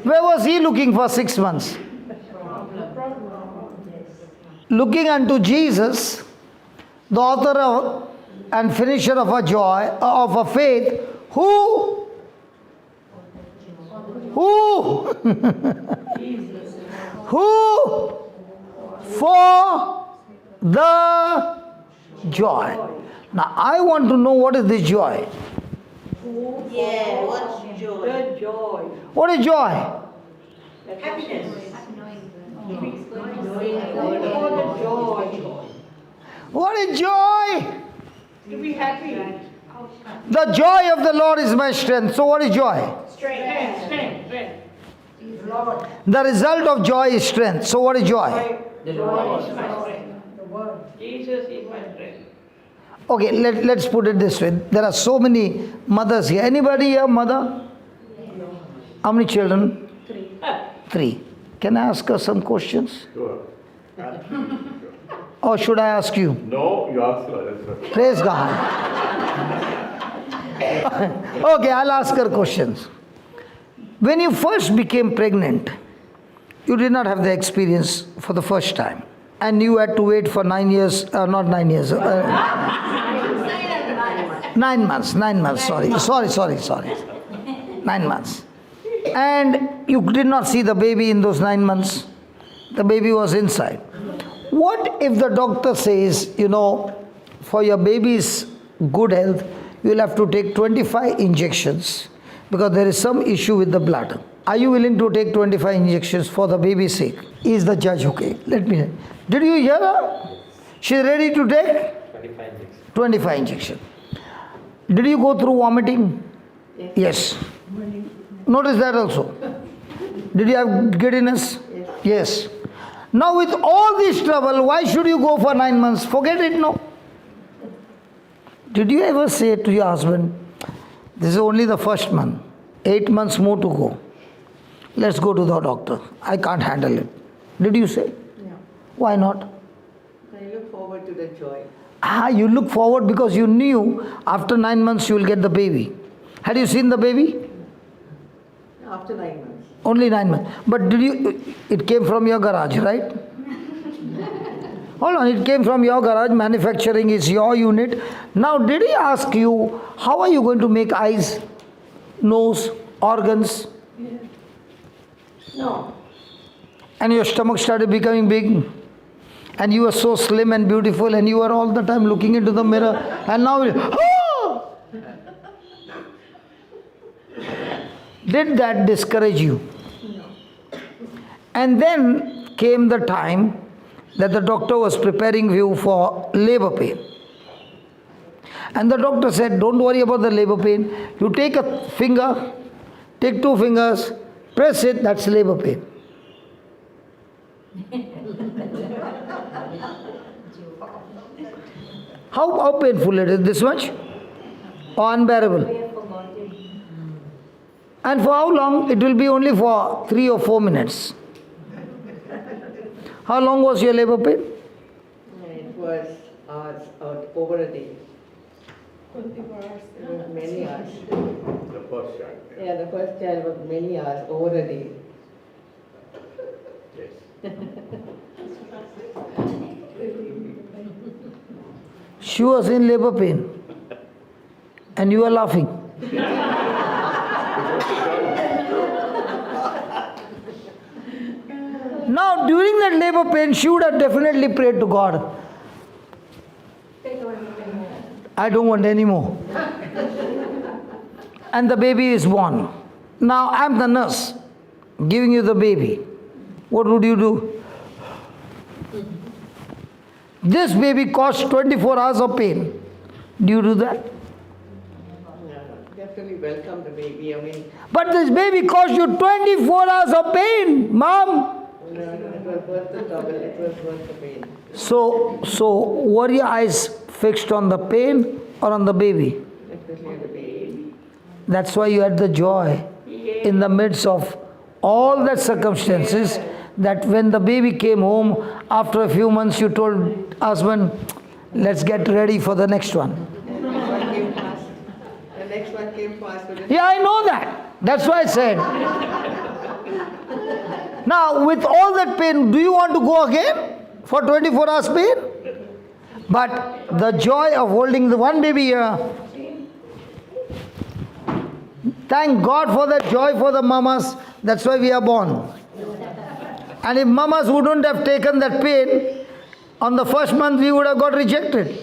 Where was he looking for 6 months? Looking unto Jesus, the author of and finisher of our joy, of our faith, who for the joy. Now I want to know, what is this joy? Yeah, what's joy? The joy. What is joy? Happiness. What is joy? To be happy. The joy of the Lord is my strength. So what is joy? Strength. The result of joy is strength. So what is joy? Joy is my strength. Jesus is my strength. Okay, let's put it this way. There are so many mothers here. Anybody here, mother? How many children? 3. Can I ask her some questions? Sure. Or should I ask you? No, you ask her. That's right. Praise God. Okay, I'll ask her questions. When you first became pregnant, you did not have the experience for the first time. And you had to wait for 9 years, not 9 years. 9 months, sorry. 9 months. And you did not see the baby in those 9 months. The baby was inside. What if the doctor says, for your baby's good health, you will have to take 25 injections because there is some issue with the blood. Are you willing to take 25 injections for the baby's sake? Is the judge okay? Let me. Did you hear her? She's ready to take 25 injections. Did you go through vomiting? Yes. Notice that also. Did you have giddiness? Yes. Now with all this trouble, why should you go for 9 months? Forget it, no. Did you ever say to your husband, this is only the first month, 8 months more to go. Let's go to the doctor. I can't handle it. Did you say? No. Why not? I look forward to the joy. You look forward because you knew after 9 months you will get the baby. Had you seen the baby? After 9 months. Only 9 months. But it came from your garage, right? Hold on, it came from your garage, manufacturing is your unit. Now, did he ask you, how are you going to make eyes, nose, organs? No. And your stomach started becoming big. And you were so slim and beautiful and you were all the time looking into the mirror. And now, did that discourage you? No. And then came the time that the doctor was preparing you for labor pain. And the doctor said, don't worry about the labor pain. You take a finger, take 2 fingers, press it, that's labor pain. How painful it is, this much? Or unbearable? And for how long? It will be only for 3 or 4 minutes. How long was your labor pain? It was hours, over a day. 24 hours. It was many hours. The first child. Yeah, the first child was many hours, over a day. Yes. She was in labor pain. And you are laughing. Now, during that labor pain, she would have definitely prayed to God. I don't want any more. And the baby is born. Now, I'm the nurse giving you the baby. What would you do? This baby caused 24 hours of pain. Do you do that? Yeah, definitely welcome the baby. I mean, But this baby caused you 24 hours of pain, Mom. no, it was worth the trouble. It was worth the pain. So were your eyes fixed on the pain or on the baby? Especially the baby. That's why you had the joy in the midst of all that circumstances, that when the baby came home, after a few months you told husband, let's get ready for the next one. The next one came fast. Yeah, I know that. That's why I said. Now, with all that pain, do you want to go again for 24 hours pain? But the joy of holding the one baby here, thank God for that joy for the mamas. That's why we are born. And if mamas wouldn't have taken that pain, on the first month we would have got rejected.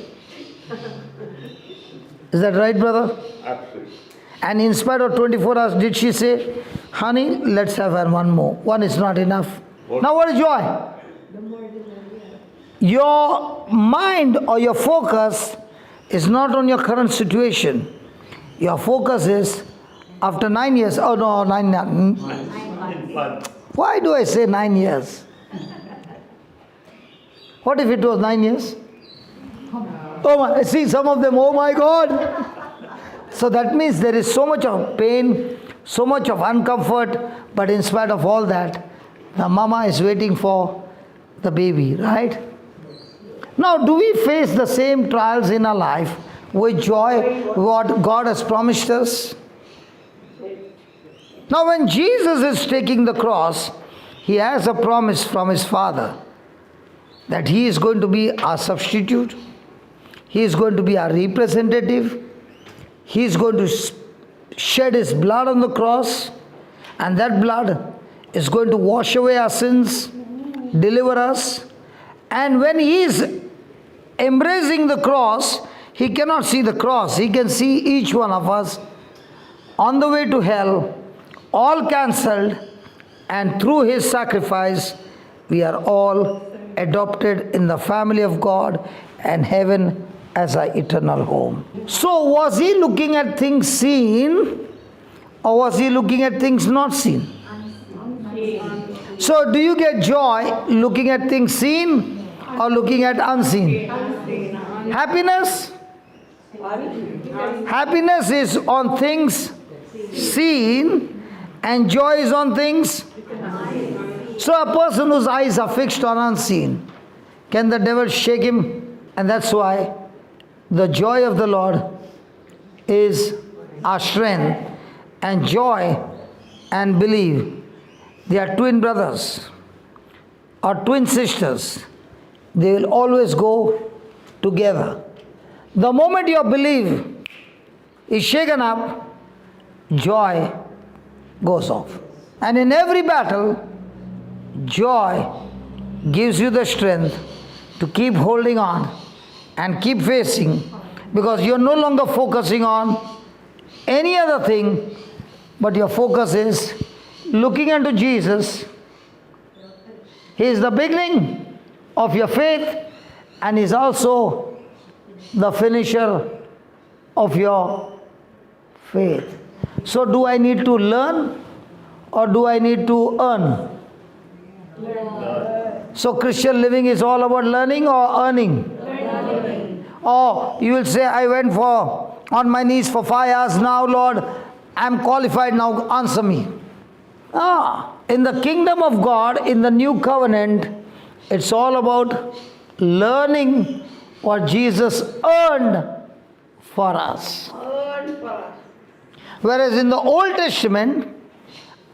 Is that right, brother? Absolutely. And in spite of 24 hours, did she say, honey, let's have one more. One is not enough. Now what is joy? Your mind or your focus is not on your current situation. Your focus is after 9 years. Oh no, 9 Why do I say 9 years? What if it was 9 years? Oh my, see some of them, oh my God. So that means there is so much of pain, so much of uncomfort, but in spite of all that, the mama is waiting for the baby, right? Now, do we face the same trials in our life with joy, what God has promised us? Now, when Jesus is taking the cross, he has a promise from his Father that he is going to be our substitute, he is going to be our representative, he is going to shed his blood on the cross, and that blood is going to wash away our sins, deliver us. And when he is embracing the cross, he cannot see the cross. He can see each one of us on the way to hell, all cancelled, and through his sacrifice, we are all adopted in the family of God and heaven as our eternal home. So was he looking at things seen, or was he looking at things not seen? So do you get joy looking at things seen or looking at unseen? Happiness? Happiness is on things seen and joy is on things. So a person whose eyes are fixed on unseen, can the devil shake him? And that's why the joy of the Lord is our strength, and joy and believe, they are twin brothers or twin sisters. They will always go together. The moment your belief is shaken up, joy goes off. And in every battle, joy gives you the strength to keep holding on and keep facing, because you're no longer focusing on any other thing, but your focus is looking unto Jesus. He is the beginning of your faith, and is also the finisher of your faith. So do I need to learn or do I need to earn? So Christian living is all about learning or earning? Or you will say, I went on my knees for 5 hours, now Lord, I am qualified, now answer me. In the kingdom of God, in the new covenant, it's all about learning what Jesus earned for us. Whereas in the Old Testament,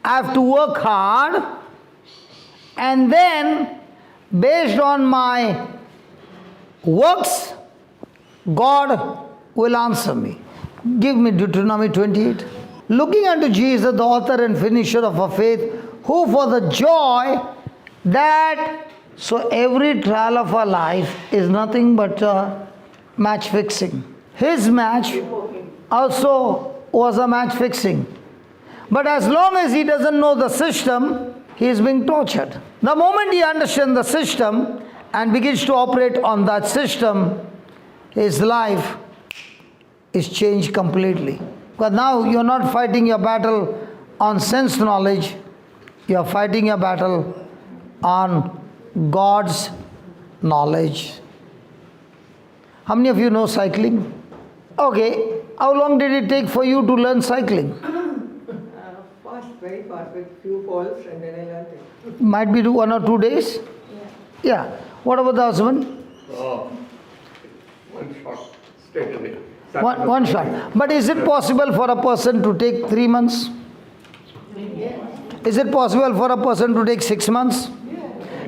I have to work hard, and then based on my works, God will answer me. Give me Deuteronomy 28. Looking unto Jesus, the author and finisher of our faith, who for the joy that... So every trial of our life is nothing but match fixing. His match also was a match fixing. But as long as he doesn't know the system, he is being tortured. The moment he understands the system and begins to operate on that system, his life is changed completely. Because now you're not fighting your battle on sense knowledge, you're fighting your battle on God's knowledge. How many of you know cycling? Okay, how long did it take for you to learn cycling? Fast, very fast, with few falls, and then I learned it. Might be 1 or 2 days? Yeah. What about the husband? One shot, straight away. One shot. But is it possible for a person to take 3 months? Is it possible for a person to take 6 months?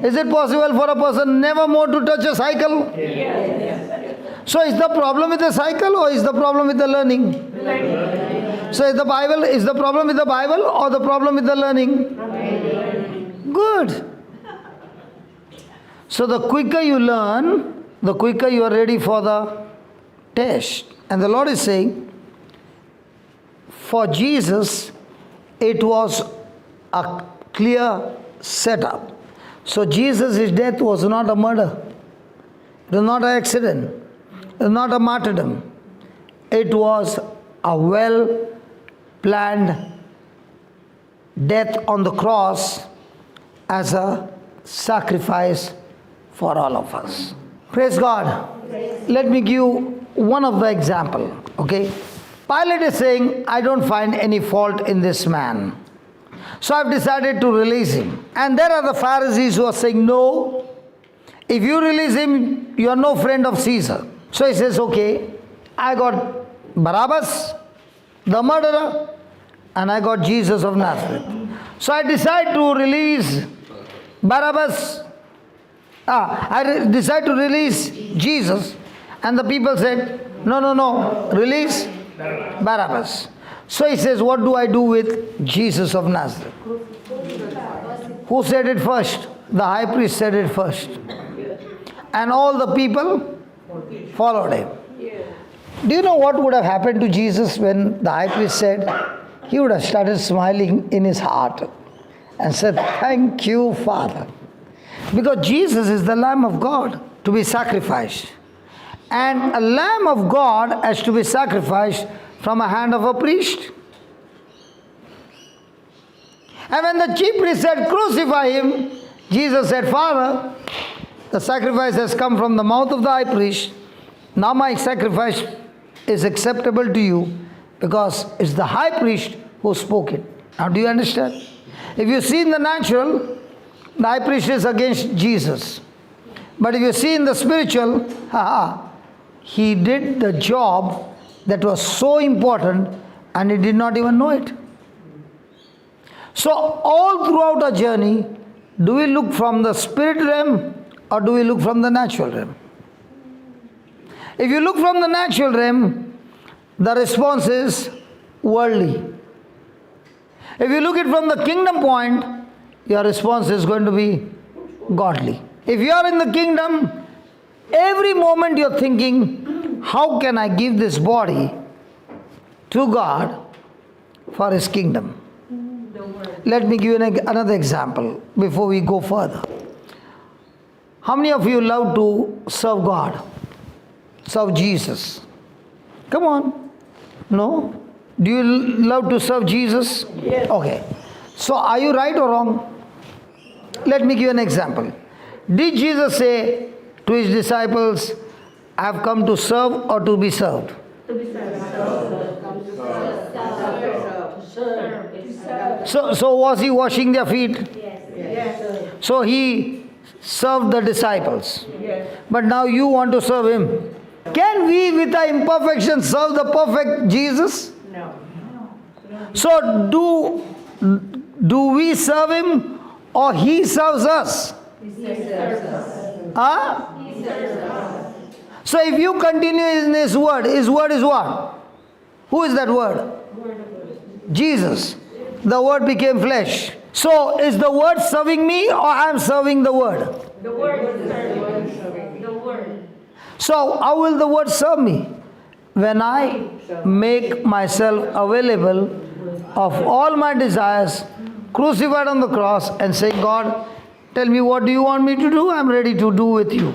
Is it possible for a person never more to touch a cycle? So is the problem with the cycle or is the problem with the learning? So is the problem with the Bible or the problem with the learning? Good. So the quicker you learn, the quicker you are ready for the test. And the Lord is saying, for Jesus, it was a clear setup. So Jesus' death was not a murder. It was not an accident. It was not a martyrdom. It was a well-planned death on the cross as a sacrifice for all of us. Praise God. Let me give you one of the example. Okay. Pilate is saying, I don't find any fault in this man. So I've decided to release him. And there are the Pharisees who are saying, no, if you release him, you are no friend of Caesar. So he says, okay, I got Barabbas, the murderer, and I got Jesus of Nazareth. So I decide to release Barabbas. I decide to release Jesus. And the people said, no, release Barabbas. So he says, what do I do with Jesus of Nazareth? Who said it first? The high priest said it first. And all the people followed him. Do you know what would have happened to Jesus when the high priest said? He would have started smiling in his heart and said, "Thank you, Father." Because Jesus is the Lamb of God to be sacrificed. And a Lamb of God has to be sacrificed from a hand of a priest. And when the chief priest said, "Crucify him," Jesus said, "Father, the sacrifice has come from the mouth of the high priest. Now my sacrifice is acceptable to you because it's the high priest who spoke it." Now do you understand? If you see in the natural, the high priest is against Jesus. But if you see in the spiritual, he did the job that was so important and he did not even know it. So all throughout our journey, do we look from the spirit realm or do we look from the natural realm? If you look from the natural realm, the response is worldly. If you look it from the kingdom point, your response is going to be godly. If you are in the kingdom, every moment you're thinking, how can I give this body to God for His kingdom? Let me give you another example before we go further. How many of you love to serve God? Serve Jesus? Come on. No? Do you love to serve Jesus? Yes. Okay. So are you right or wrong? Let me give you an example. Did Jesus say to His disciples, "I have come to serve or to be served"? To be served. So was He washing their feet? Yes. So He served the disciples. Yes. But now you want to serve Him. Can we with our imperfection serve the perfect Jesus? No. So do we serve Him or He serves us? Huh? So if you continue in His word is what? Who is that word? Jesus. The word became flesh. So is the word serving me or I am serving the word? The word is serving. The word. So how will the word serve me? When I make myself available of all my desires, crucified on the cross and say, "God, tell me what do you want me to do? I'm ready to do with you."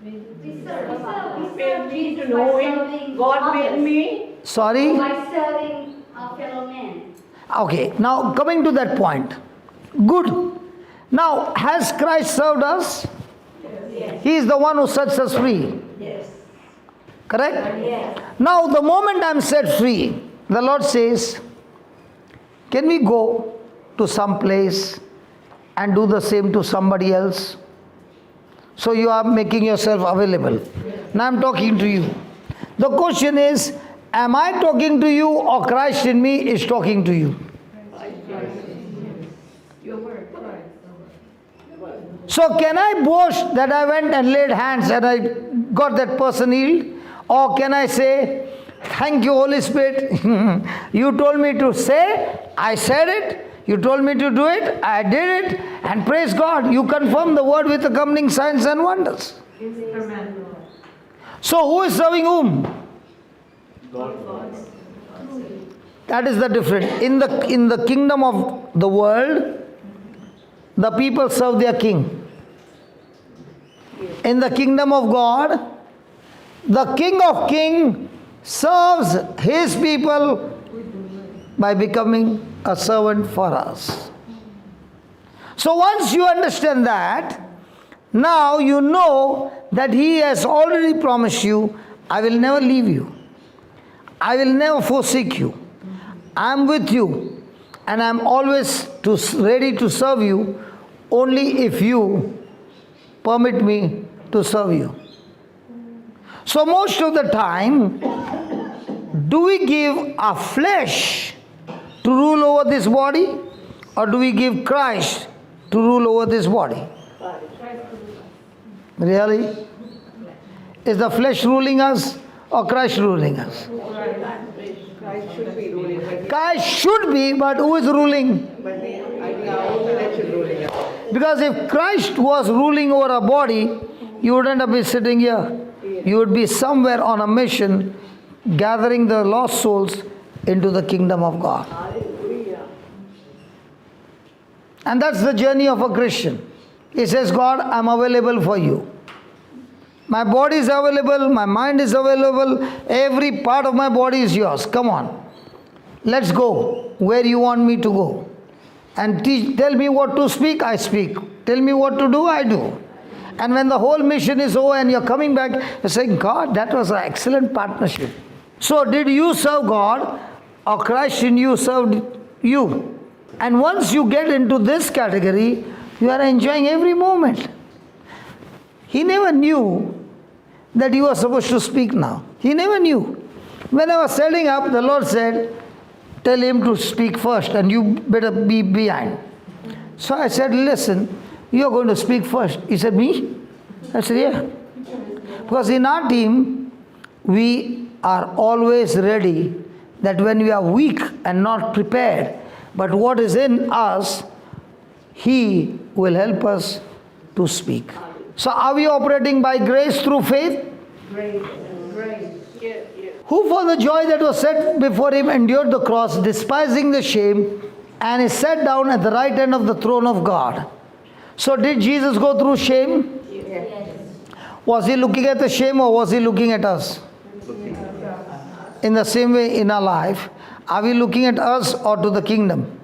Made me to know Him. God made me. Sorry? By serving our fellow men. Okay, now coming to that point. Good. Now, has Christ served us? Yes. He is the one who sets us free. Yes. Correct? Yes. Now, the moment I'm set free, the Lord says, "Can we go to some place and do the same to somebody else?" So you are making yourself available. Now I'm talking to you. The question is, am I talking to you or Christ in me is talking to you? Your word. So can I boast that I went and laid hands and I got that person healed? Or can I say, "Thank you, Holy Spirit. You told me to say, I said it. You told me to do it, I did it. And praise God, you confirmed the word with accompanying signs and wonders." So who is serving whom? That is the difference. In the kingdom of the world, the people serve their king. In the kingdom of God, the King of Kings serves His people by becoming a servant for us. So once you understand that, now you know that He has already promised you, "I will never leave you. I will never forsake you. I am with you and I am always ready to serve you only if you permit me to serve you." So most of the time, do we give our flesh to rule over this body or do we give Christ to rule over this body? Really? Is the flesh ruling us or Christ ruling us? Christ should be ruling, Christ should be, but who is ruling? but the idea Because if Christ was ruling over a body, you wouldn't have been sitting here. You would be somewhere on a mission, gathering the lost souls into the kingdom of God. And that's the journey of a Christian. He says, God, I'm available for you. My body is available, my mind is available, every part of my body is yours. Come on. Let's go where you want me to go. And tell me what to speak, I speak. Tell me what to do, I do. And when the whole mission is over and you're coming back, you're saying, God, that was an excellent partnership. So did you serve God, or Christ in you served you? And once you get into this category, you are enjoying every moment. He never knew that you were supposed to speak now. He never knew. When I was setting up, the Lord said, tell him to speak first and you better be behind. So I said, listen, you're going to speak first. He said, me? I said, yeah. Because in our team, we are always ready that when we are weak and not prepared, but what is in us, He will help us to speak. So are we operating by grace through faith? Grace. Who for the joy that was set before him endured the cross, despising the shame, and is set down at the right hand of the throne of God. So did Jesus go through shame? Yes. Was he looking at the shame or was he looking at us? In the same way in our life, are we looking at us or to the kingdom?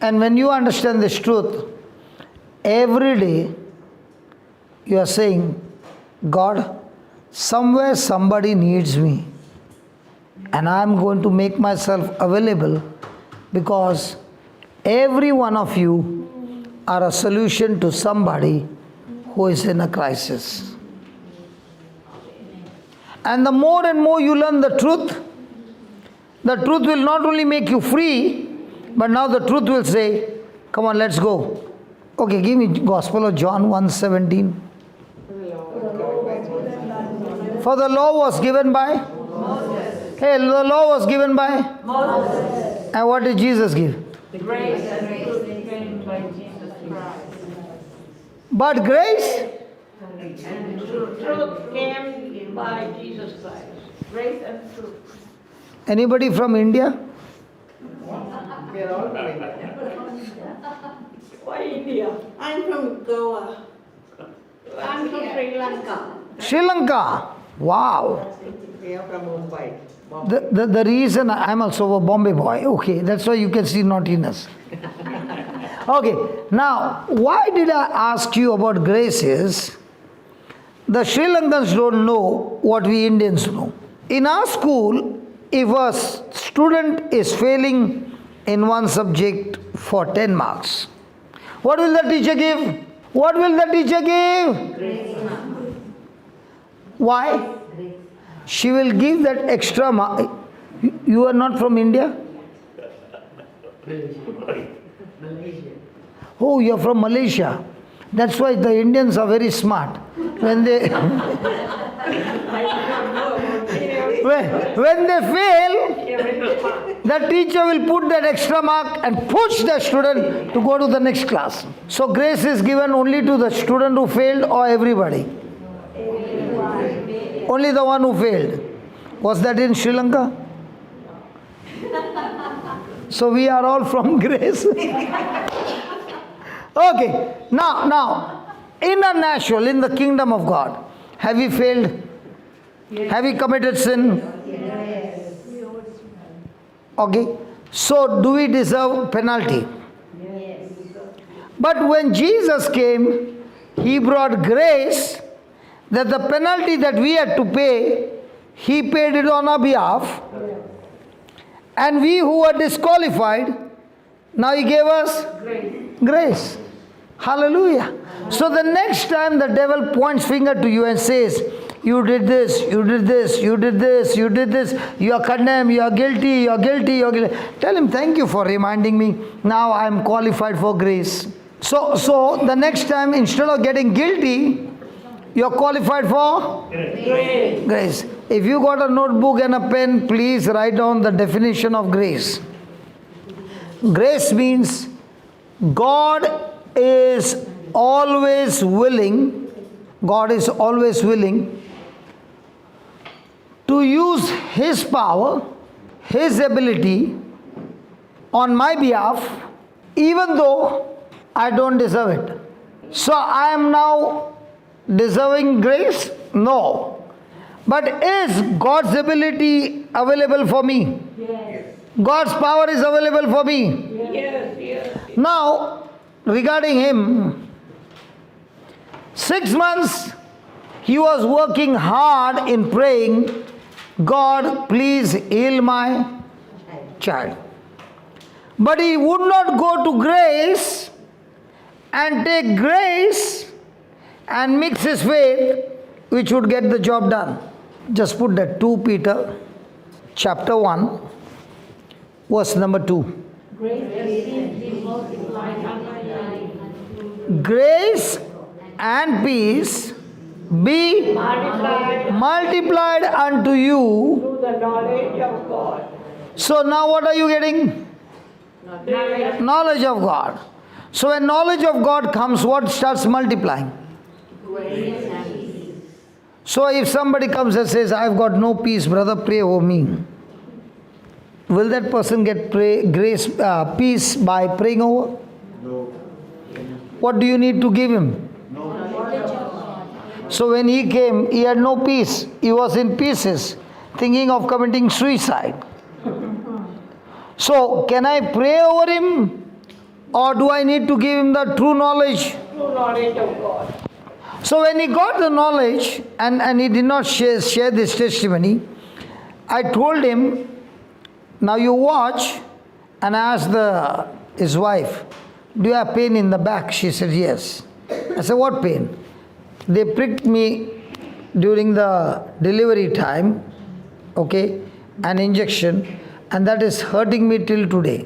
And when you understand this truth, every day you are saying, God, somewhere somebody needs me. And I am going to make myself available because every one of you are a solution to somebody who is in a crisis. And the more and more you learn the truth will not only make you free, but now the truth will say, come on, let's go. Okay, give me Gospel of John 1:17. For the law was given by? Moses. Hey, the law was given by? Moses. And what did Jesus give? The grace and truth given by Jesus Christ. But grace? And truth came by Jesus Christ. Grace and truth. Anybody from India? Why India? I'm from Goa. I'm from Sri Lanka. Sri Lanka. Wow. We are from Mumbai. The reason I'm also a Bombay boy. Okay, that's why you can see naughtiness. Okay, now why did I ask you about grace is, the Sri Lankans don't know what we Indians know. In our school, if a student is failing in one subject for 10 marks, what will the teacher give? What will the teacher give? Grace. Why? She will give that extra mark. You are not from India? Oh, you are from Malaysia. That's why the Indians are very smart. When they when they fail, the teacher will put that extra mark and push the student to go to the next class. So grace is given only to the student who failed or everybody? Only the one who failed. Was that in Sri Lanka? So we are all from grace. Okay, now, in a natural, in the kingdom of God, have we failed? Yes. Have we committed sin? Yes. Okay, so do we deserve penalty? Yes. But when Jesus came, He brought grace, that the penalty that we had to pay, He paid it on our behalf. And we who were disqualified, now He gave us grace. Hallelujah. So the next time the devil points finger to you and says, you did this, you did this, you did this, you did this, you are condemned, you are guilty, you are guilty, you are guilty. Tell him, thank you for reminding me. Now I am qualified for grace. So the next time, instead of getting guilty, you are qualified for grace. If you got a notebook and a pen, please write down the definition of grace. Grace means God is always willing, God is always willing to use His power, His ability on my behalf, even though I don't deserve it. So I am now deserving grace? No. But is God's ability available for me? Yes. God's power is available for me. Yes. Now, regarding him, 6 months he was working hard in praying, God, please heal my child. But he would not go to grace and take grace and mix his faith, which would get the job done. Just put that 2 Peter chapter 1, verse number 2. Grace and peace be multiplied unto you. Through the knowledge of God. So now what are you getting? Knowledge of God. So when knowledge of God comes, what starts multiplying? So if somebody comes and says, I've got no peace, brother, pray over me. Will that person get peace by praying over? No. What do you need to give him? So when he came, he had no peace. He was in pieces, thinking of committing suicide. So can I pray over him? Or do I need to give him the true knowledge? True knowledge of God. So when he got the knowledge, and he did not share this testimony, I told him, now you watch, and I asked his wife, do you have pain in the back? She said, yes. I said, what pain? They pricked me during the delivery time, okay, an injection, and that is hurting me till today.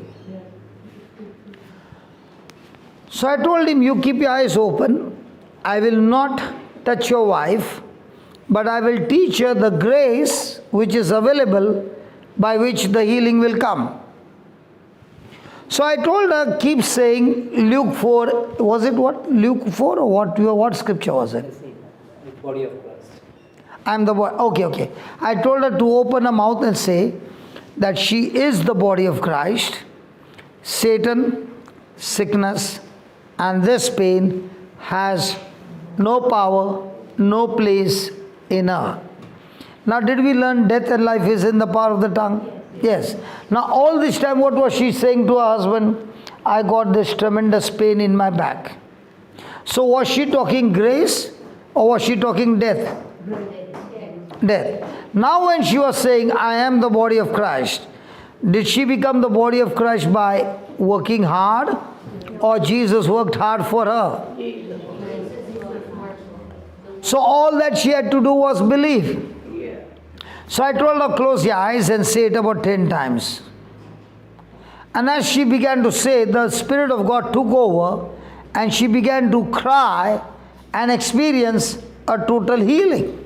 So I told him, you keep your eyes open. I will not touch your wife, but I will teach her the grace which is available by which the healing will come. So I told her, keep saying Luke 4, was it what? Luke 4 or what scripture was it? The body of Christ. I am the body. Okay. I told her to open her mouth and say that she is the body of Christ. Satan, sickness, and this pain has no power, no place in her. Now, did we learn death and life is in the power of the tongue? Yes. Now, all this time, what was she saying to her husband? I got this tremendous pain in my back. So, was she talking grace or was she talking death? Death. Now, when she was saying, I am the body of Christ, did she become the body of Christ by working hard, or Jesus worked hard for her? So all that she had to do was believe. So I told her, close your eyes and say it about 10 times. And as she began to say, the Spirit of God took over and she began to cry and experience a total healing.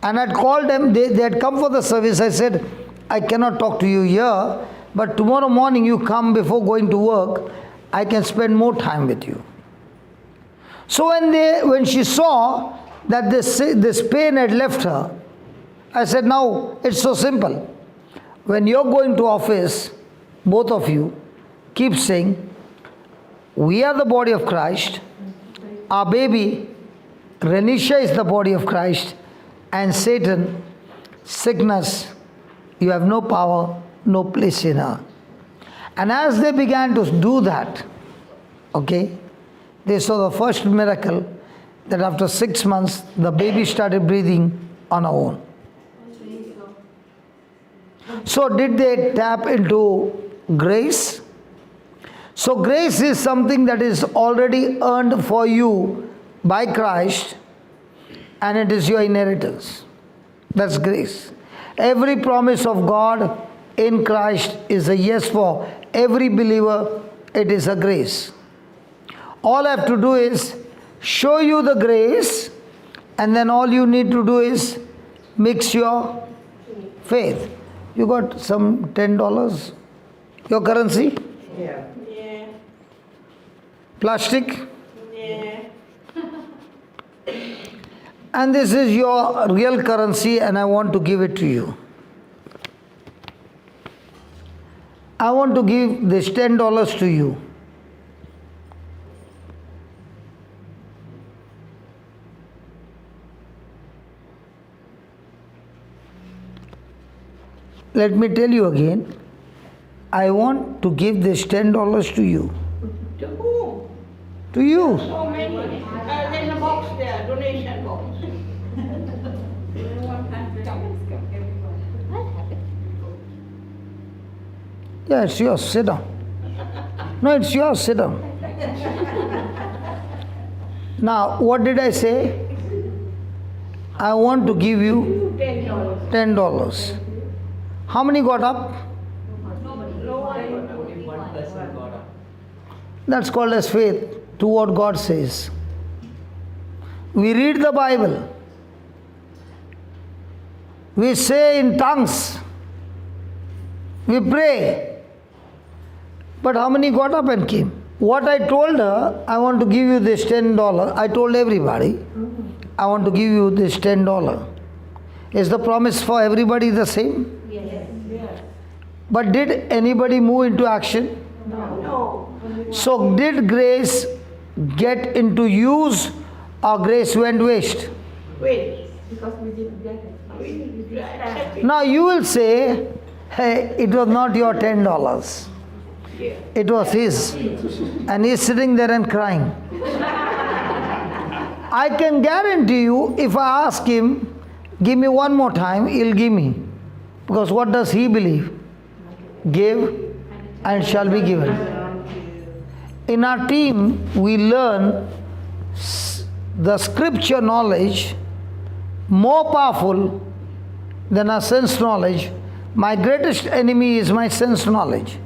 And I'd called them, they had come for the service. I said, I cannot talk to you here, but tomorrow morning you come before going to work, I can spend more time with you. So when she saw that this pain had left her, I said, now it's so simple. When you're going to office, both of you keep saying, we are the body of Christ, our baby Renisha is the body of Christ, and Satan, sickness, you have no power, no place in her. And as they began to do that, okay, they saw the first miracle that after 6 months, the baby started breathing on her own. So did they tap into grace? So grace is something that is already earned for you by Christ, and it is your inheritance. That's grace. Every promise of God in Christ is a yes for every believer. It is a grace. All I have to do is show you the grace, and then all you need to do is mix your faith. You got some $10? Your currency? Yeah. Plastic. Yeah. And this is your real currency and I want to give it to you. I want to give this $10 to you. Let me tell you again. I want to give this $10 to you. To whom? To you. So many. There's a box there, donation box. Yeah, it's yours. Sit down. No, it's yours. Sit down. Now, what did I say? I want to give you $10. $10. How many got up? That's called as faith to what God says. We read the Bible. We say in tongues. We pray. But how many got up and came? What I told her, I want to give you this $10. I told everybody, I want to give you this $10. Is the promise for everybody the same? Yes. But did anybody move into action? No. So did grace get into use or grace went waste? Wait. Because we didn't get it. We accept it. Now you will say, hey, it was not your $10. Yeah. It was his. And he's sitting there and crying. I can guarantee you, if I ask him, give me one more time, he'll give me. Because what does he believe? Give and shall be given. In our team, we learn the scripture knowledge more powerful than our sense knowledge. My greatest enemy is my sense knowledge.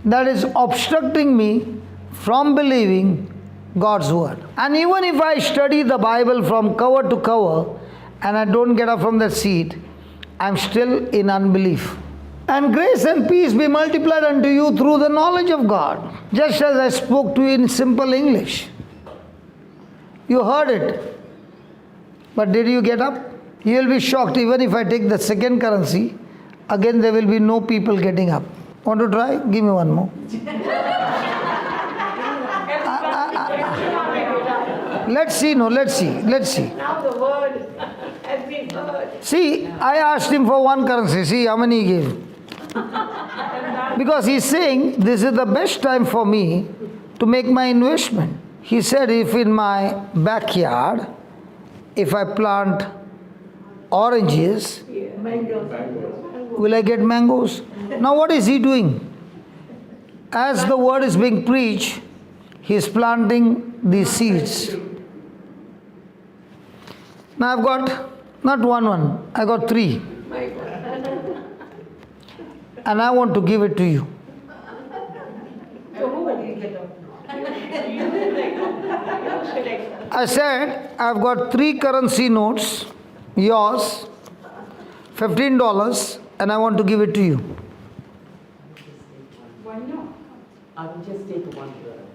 That is obstructing me from believing God's word. And even if I study the Bible from cover to cover and I don't get up from that seat, I'm still in unbelief. And grace and peace be multiplied unto you through the knowledge of God. Just as I spoke to you in simple English. You heard it. But did you get up? You will be shocked even if I take the second currency. Again there will be no people getting up. Want to try? Give me one more. Let's see, let's see. Now the word has been heard. See, I asked him for one currency. See how many he gave. Because he's saying, this is the best time for me to make my investment. He said, if in my backyard, if I plant oranges, will I get mangoes? Now what is he doing? As the word is being preached, he is planting these seeds. Now I've got not one, I got 3. And I want to give it to you. I said, I've got 3 currency notes, yours, $15, and I want to give it to you. Why not? I will just take one, brother.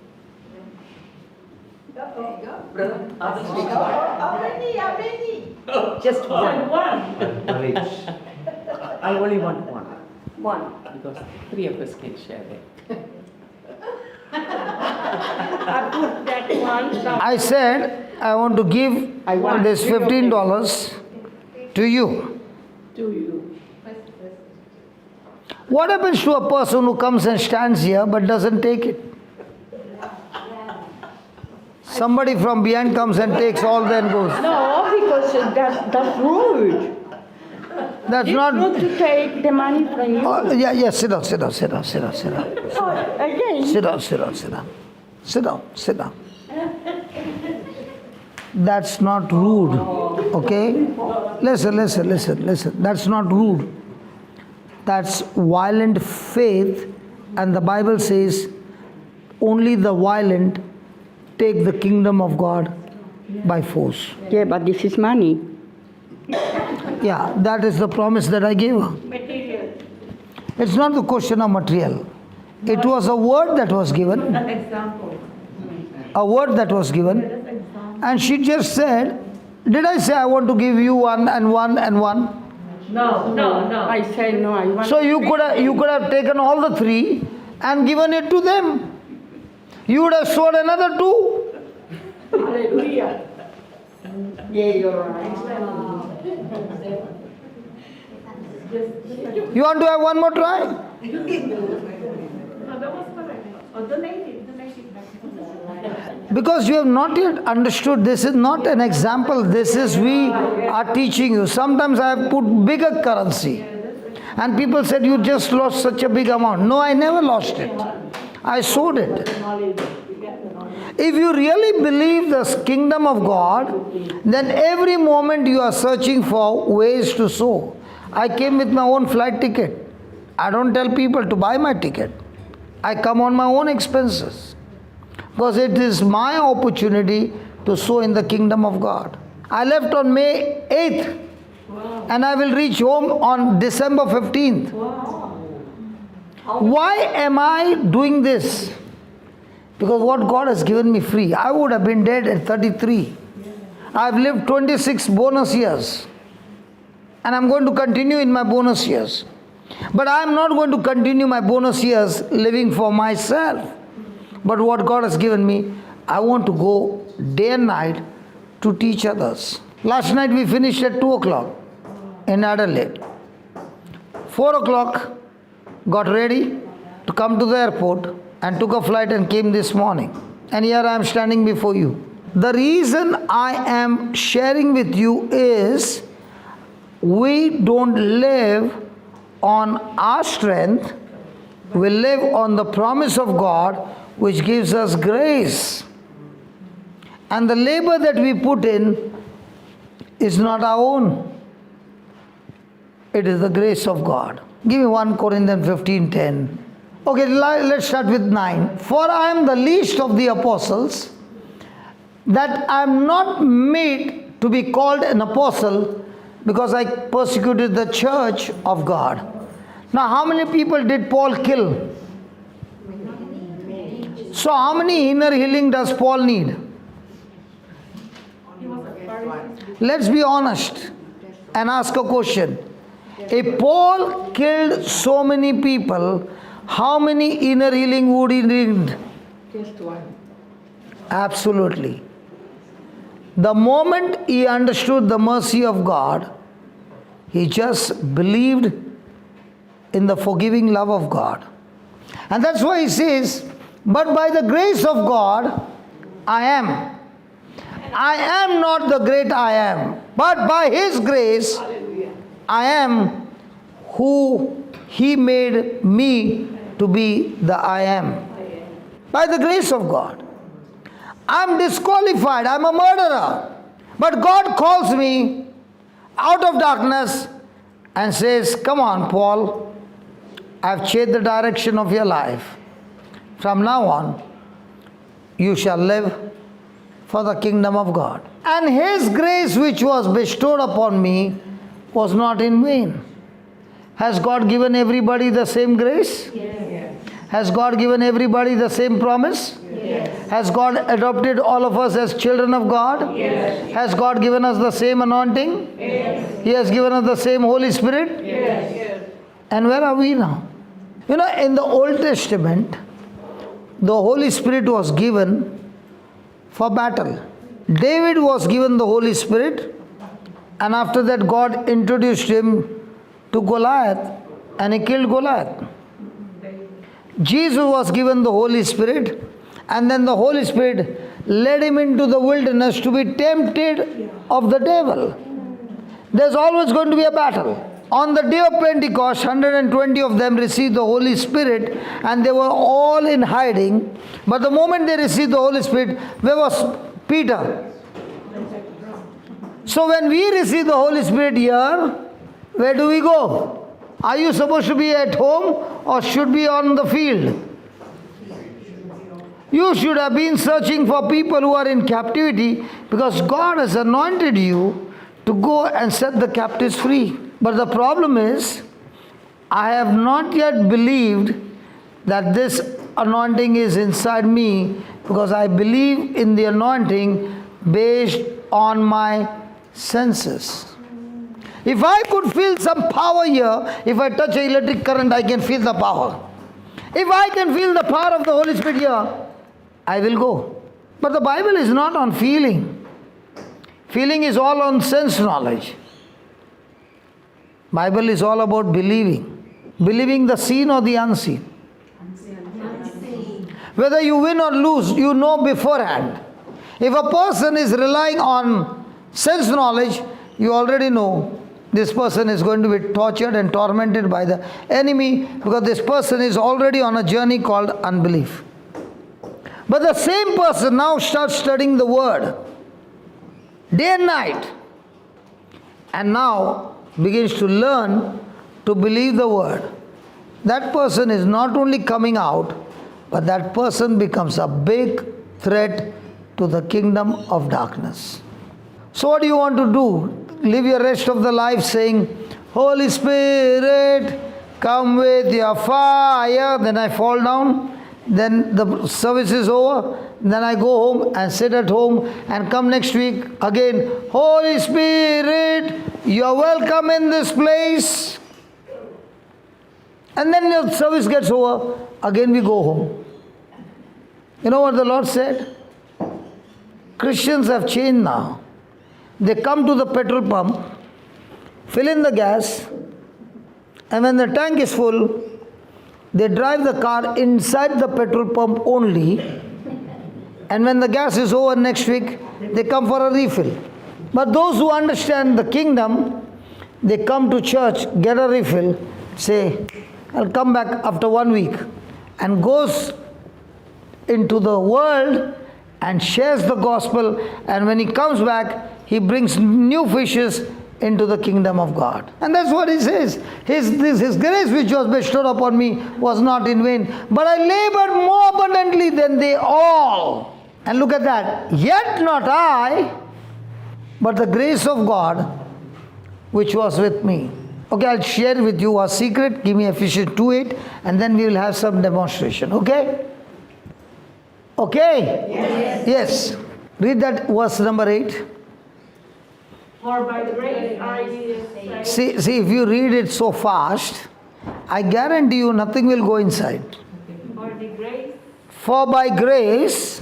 Brother, I will take one. How many? Just one. One. I only want one. One. Because 3 of us can share it. I put that one. I said, I want to give this $15 to you. To you. What happens to a person who comes and stands here but doesn't take it? Somebody from behind comes and takes all then goes. No, because that's rude. That's Not not... to take the money from you. Yeah, sit down. Again. Sit down. That's not rude, okay? Listen. That's not rude. That's violent faith, and the Bible says only the violent take the kingdom of God by force. Yeah, but this is money. Yeah, that is the promise that I gave her. Material. It's not the question of material. It was a word that was given. An example. A word that was given. That's example. And she just said, did I say I want to give you one and one and one? No. I said no, I want So you could have taken all the three and given it to them. You would have sold another two. Hallelujah. Yeah, you're right. You want to have one more try? No, that was correct. Oh, donate it. Because you have not yet understood, this is not an example, this is we are teaching you. Sometimes I have put bigger currency. And people said, you just lost such a big amount. No, I never lost it. I sowed it. If you really believe the kingdom of God, then every moment you are searching for ways to sow. I came with my own flight ticket. I don't tell people to buy my ticket. I come on my own expenses. Because it is my opportunity to sow in the kingdom of God. I left on May 8th. And I will reach home on December 15th. Why am I doing this? Because what God has given me free. I would have been dead at 33. I've lived 26 bonus years. And I'm going to continue in my bonus years. But I'm not going to continue my bonus years living for myself. But what God has given me, I want to go day and night to teach others. Last night we finished at 2 o'clock in Adelaide. 4 o'clock, got ready to come to the airport and took a flight and came this morning. And here I am standing before you. The reason I am sharing with you is we don't live on our strength. We live on the promise of God, which gives us grace. And the labor that we put in is not our own. It is the grace of God. Give me 1 Corinthians 15:10. Okay, let's start with 9. For I am the least of the apostles, that I am not made to be called an apostle, because I persecuted the church of God. Now, how many people did Paul kill? So how many inner healing does Paul need? Let's be honest and ask a question. If Paul killed so many people, how many inner healing would he need? Just one. Absolutely. The moment he understood the mercy of God, he just believed in the forgiving love of God. And that's why he says, but by the grace of God, I am. I am not the great I am, but by His grace, I am who He made me to be the I am. By the grace of God. I'm disqualified, I'm a murderer. But God calls me out of darkness and says, come on, Paul, I've changed the direction of your life. From now on, you shall live for the kingdom of God. And His grace which was bestowed upon me was not in vain. Has God given everybody the same grace? Yes. Has God given everybody the same promise? Yes. Has God adopted all of us as children of God? Yes. Has God given us the same anointing? Yes. He has given us the same Holy Spirit? Yes. And where are we now? You know, in the Old Testament, the Holy Spirit was given for battle. David was given the Holy Spirit, and after that God introduced him to Goliath, and he killed Goliath. Jesus was given the Holy Spirit, and then the Holy Spirit led him into the wilderness to be tempted of the devil. There's always going to be a battle. On the day of Pentecost, 120 of them received the Holy Spirit, and they were all in hiding. But the moment they received the Holy Spirit, where was Peter? So when we receive the Holy Spirit here, where do we go? Are you supposed to be at home or should be on the field? You should have been searching for people who are in captivity, because God has anointed you to go and set the captives free. But the problem is, I have not yet believed that this anointing is inside me because I believe in the anointing based on my senses. If I could feel some power here, if I touch an electric current, I can feel the power. If I can feel the power of the Holy Spirit here, I will go. But the Bible is not on feeling. Feeling is all on sense knowledge. Bible is all about believing. Believing the seen or the unseen. Whether you win or lose, you know beforehand. If a person is relying on sense knowledge, you already know this person is going to be tortured and tormented by the enemy because this person is already on a journey called unbelief. But the same person now starts studying the Word day and night, and now begins to learn to believe the Word. That person is not only coming out, but that person becomes a big threat to the kingdom of darkness. So what do you want to do? Live your rest of the life saying, Holy Spirit, come with your fire. Then I fall down. Then the service is over. Then I go home and sit at home and come next week again. Holy Spirit, you're welcome in this place. And then the service gets over. Again we go home. You know what the Lord said? Christians have changed now. They come to the petrol pump, fill in the gas, and when the tank is full, they drive the car inside the petrol pump only, and when the gas is over next week, they come for a refill. But those who understand the kingdom, they come to church, get a refill, say, I'll come back after 1 week, and goes into the world and shares the gospel, and when he comes back, he brings new fishes into the kingdom of God. And that's what he says. His grace which was bestowed upon me was not in vain, but I labored more abundantly than they all. And look at that. Yet not I, but the grace of God which was with me. Okay, I'll share with you a secret. Give me Ephesians 2:8, and then we will have some demonstration. Okay? Okay? Yes. Read that verse number 8. For by grace are ye saved. See, if you read it so fast, I guarantee you nothing will go inside. For the grace For by grace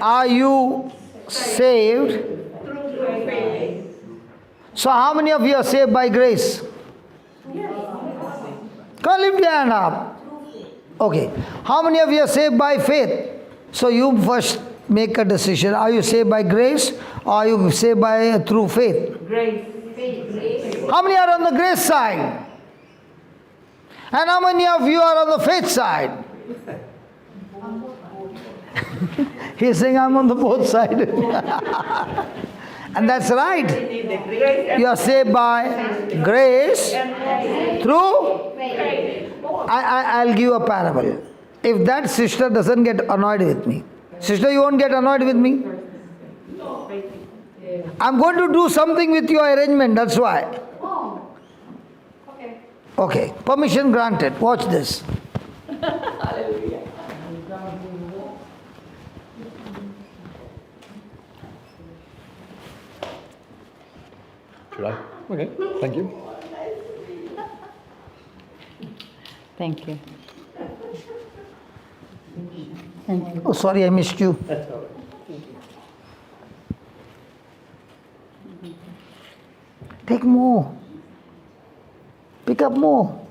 are you saved. through faith. So how many of you are saved by grace? Come, lift your hand up. Okay. How many of you are saved by faith? So you first make a decision. Are you saved by grace or are you saved by through faith? Grace. How many are on the grace side? And how many of you are on the faith side? He's saying I'm on the both side. And that's right. You are saved by grace through. I'll give you a parable. If that sister doesn't get annoyed with me, sister, you won't get annoyed with me? I'm going to do something with your arrangement, that's why. Okay, permission granted. Watch this. Should I? Okay, thank you. Thank you. Oh, sorry, I missed you. Take more. Pick up more.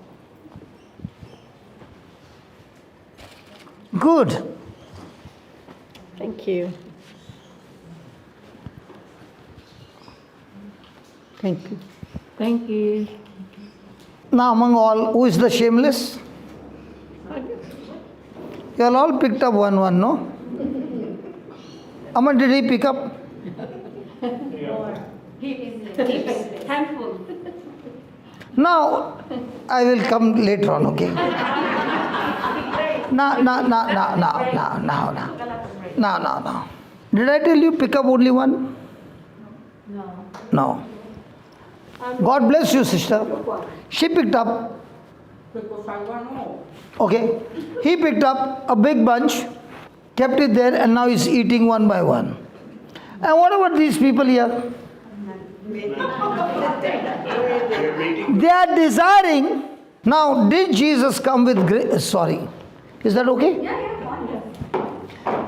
Good. Thank you. Thank you. Thank you. Now, among all, who is the shameless? You all picked up one, no? Aman, did he pick up? Handful. Now, I will come later on, okay? No. Did I tell you pick up only one? No. God bless you, sister. She picked up. Okay, he picked up a big bunch, kept it there, and now he's eating one by one. And what about these people here? They are desiring. Now, did Jesus come with grace? Sorry, is that okay?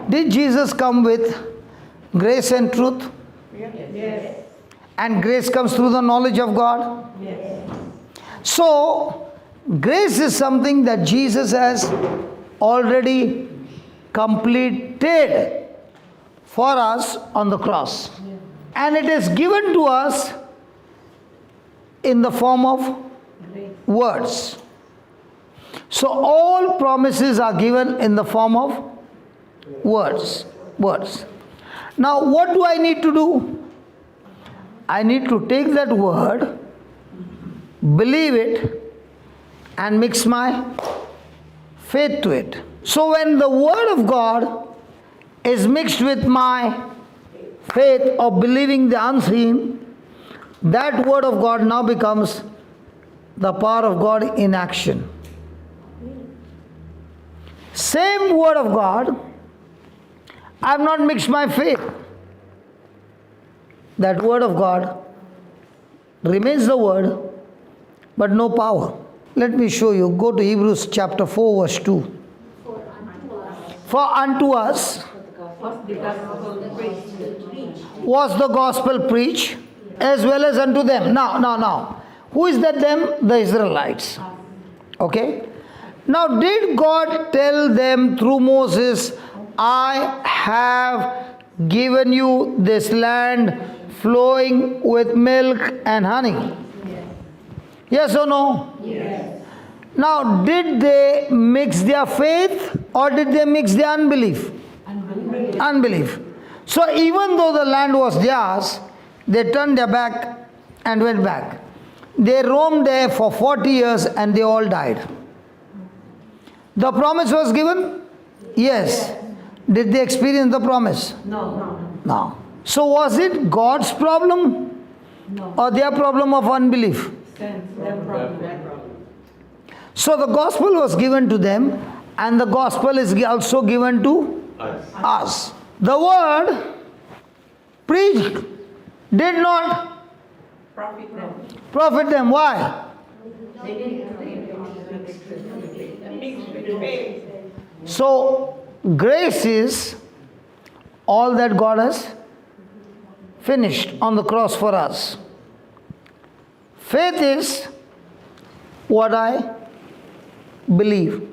Did Jesus come with grace and truth? Yes. And grace comes through the knowledge of God? Yes. So, grace is something that Jesus has already completed for us on the cross. And it is given to us in the form of words. So, all promises are given in the form of words. Words. Now, what do I need to do? I need to take that word, believe it, and mix my faith to it. So when the word of God is mixed with my faith of believing the unseen, that word of God now becomes the power of God in action. Same word of God, I have not mixed my faith. That word of God remains the word, but no power. Let me show you. Go to Hebrews chapter 4 verse 2. For unto us was the gospel preached, as well as unto them. Now. Who is that them? The Israelites. Okay? Now, did God tell them through Moses, I have given you this land flowing with milk and honey? Yes or no? Yes. Now, did they mix their faith or did they mix their unbelief? Unbelief. So, even though the land was theirs, they turned their back and went back. They roamed there for 40 years and they all died. The promise was given? Yes. Did they experience the promise? No. So was it God's problem? No. Or their problem of unbelief? Their problem. So the gospel was given to them, and the gospel is also given to us. The word preached did not profit them. Why? So grace is all that God has finished on the cross for us. Faith is what I believe.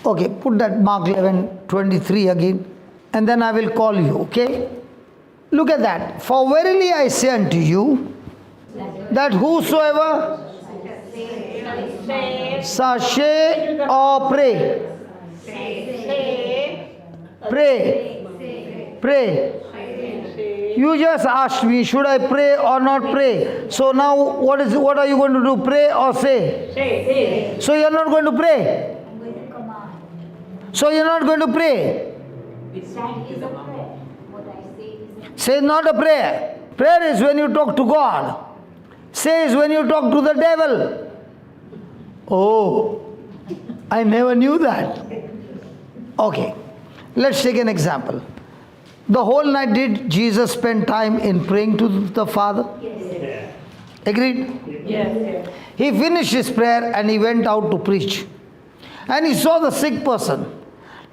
Okay, put that Mark 11:23 again, and then I will call you, okay? Look at that. For verily I say unto you, that whosoever sashay or pray. You just asked me, should I pray or not pray? So now what are you going to do? Pray or say? Say. So you're not going to pray? So you're not going to pray? Say not a prayer. Prayer is when you talk to God. Say is when you talk to the devil. Oh, I never knew that. Okay, let's take an example. The whole night did Jesus spend time in praying to the Father? Yes. Agreed? Yes. He finished his prayer and he went out to preach. And he saw the sick person.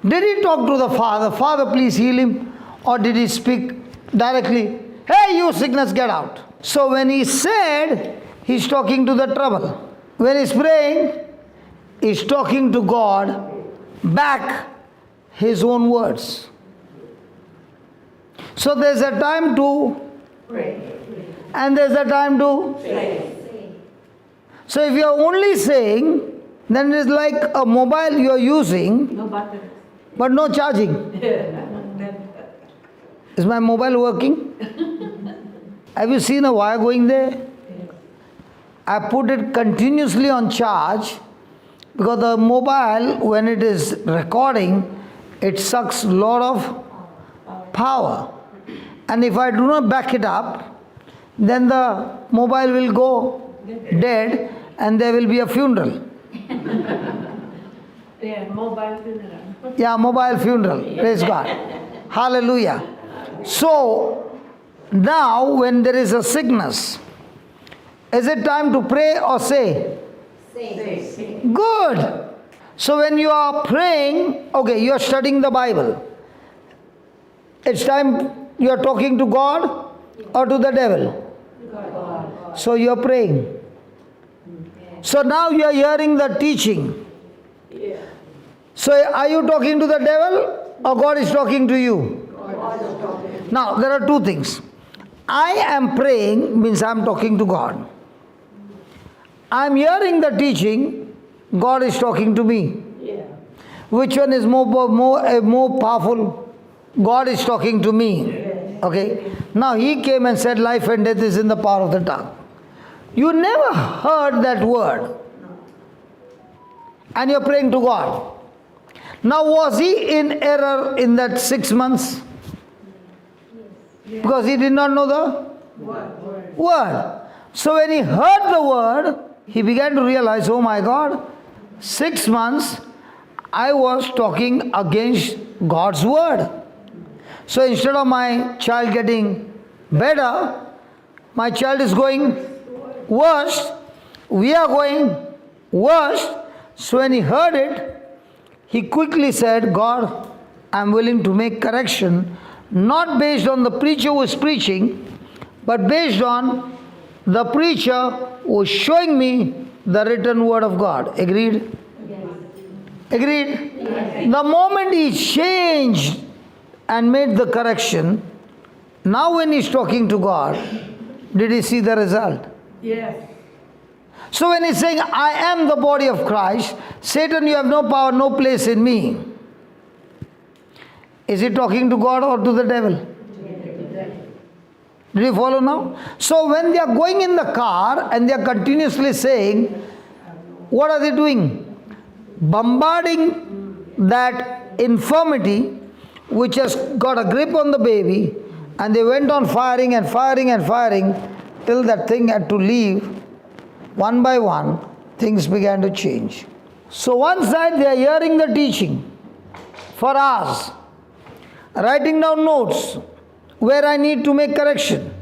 Did he talk to the Father, Father, please heal him? Or did he speak directly, hey, you sickness, get out? So when he said, he's talking to the trouble. When he's praying, he's talking to God back his own words. So there's a time to Pray. and there's a time to Pray. So if you're only saying, then it's like a mobile you're using, No battery. but no charging. Is my mobile working? Have you seen a wire going there? I put it continuously on charge because the mobile, when it is recording, it sucks a lot of power. And if I do not back it up, then the mobile will go dead and there will be a funeral. Yeah, mobile funeral. Yeah, mobile funeral. Praise God. Hallelujah. So, now when there is a sickness, is it time to pray or say? Say. Good. So when you are praying, okay, you are studying the Bible. It's time you are talking to God or to the devil? God. So you are praying. So now you are hearing the teaching. So are you talking to the devil or God is talking to you? Now there are two things. I am praying means I am talking to God. I am hearing the teaching, God is talking to me. Which one is more powerful? God is talking to me. Okay. Now he came and said life and death is in the power of the tongue. You never heard that word. And you're praying to God. Now was he in error in that 6 months? Because he did not know the word. So when he heard the word, he began to realize, oh my God, 6 months I was talking against God's word. So instead of my child getting better, my child is going worse. We are going worse. So when he heard it, he quickly said, God, I am willing to make correction, not based on the preacher who is preaching, but based on the preacher who is showing me the written word of God. Agreed? Yes. Agreed? Yes. The moment he changed and made the correction, now when he is talking to God, did he see the result? Yes. So when he's saying, I am the body of Christ, Satan, you have no power, no place in me. Is he talking to God or to the devil? Did you follow now? So when they are going in the car and they are continuously saying, what are they doing? Bombarding that infirmity which has got a grip on the baby, and they went on firing and firing and firing till that thing had to leave. One by one, things began to change. So one side they are hearing the teaching for hours, writing down notes where I need to make correction.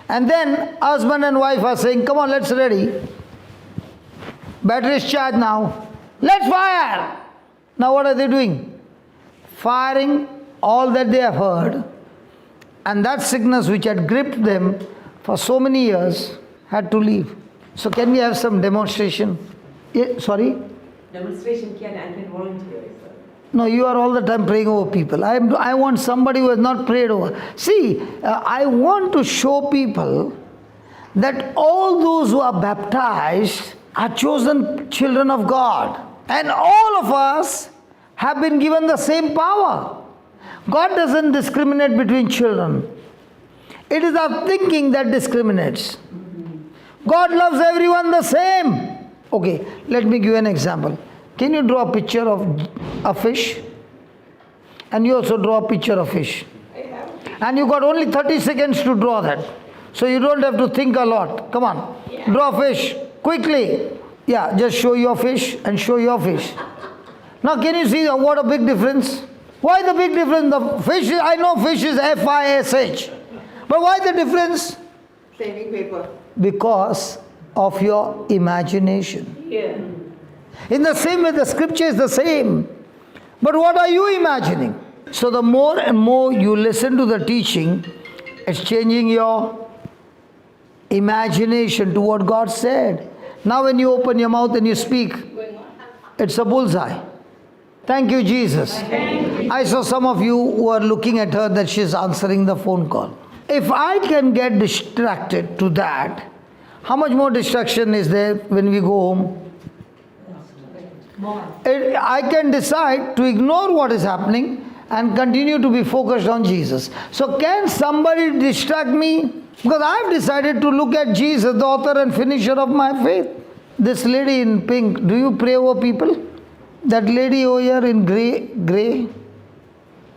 And then husband and wife are saying, come on, let's ready. Battery is charged now. Let's fire. Now what are they doing? Firing all that they have heard. And that sickness which had gripped them for so many years had to leave. So can we have some demonstration? Sorry? Demonstration can and can volunteer. No, you are all the time praying over people. I want somebody who has not prayed over. See, I want to show people that all those who are baptized are chosen children of God. And all of us have been given the same power. God doesn't discriminate between children. It is our thinking that discriminates. God loves everyone the same. Okay, let me give you an example. Can you draw a picture of a fish? And you also draw a picture of fish. And you got only 30 seconds to draw that. So you don't have to think a lot. Come on. Yeah. Draw fish. Quickly. Yeah, just show your fish and show your fish. Now can you see what a big difference? Why the big difference? The fish, I know fish is F-I-S-H. But why the difference? Saving paper. Because of your imagination. Yeah. In the same way, the scripture is the same. But what are you imagining? So the more and more you listen to the teaching, it's changing your imagination to what God said. Now when you open your mouth and you speak, it's a bullseye. Thank you, Jesus. I saw some of you who are looking at her that she's answering the phone call. If I can get distracted to that, how much more distraction is there when we go home? I can decide to ignore what is happening and continue to be focused on Jesus. So can somebody distract me? Because I have decided to look at Jesus, the author and finisher of my faith. This lady in pink, do you pray over people? That lady over here in grey?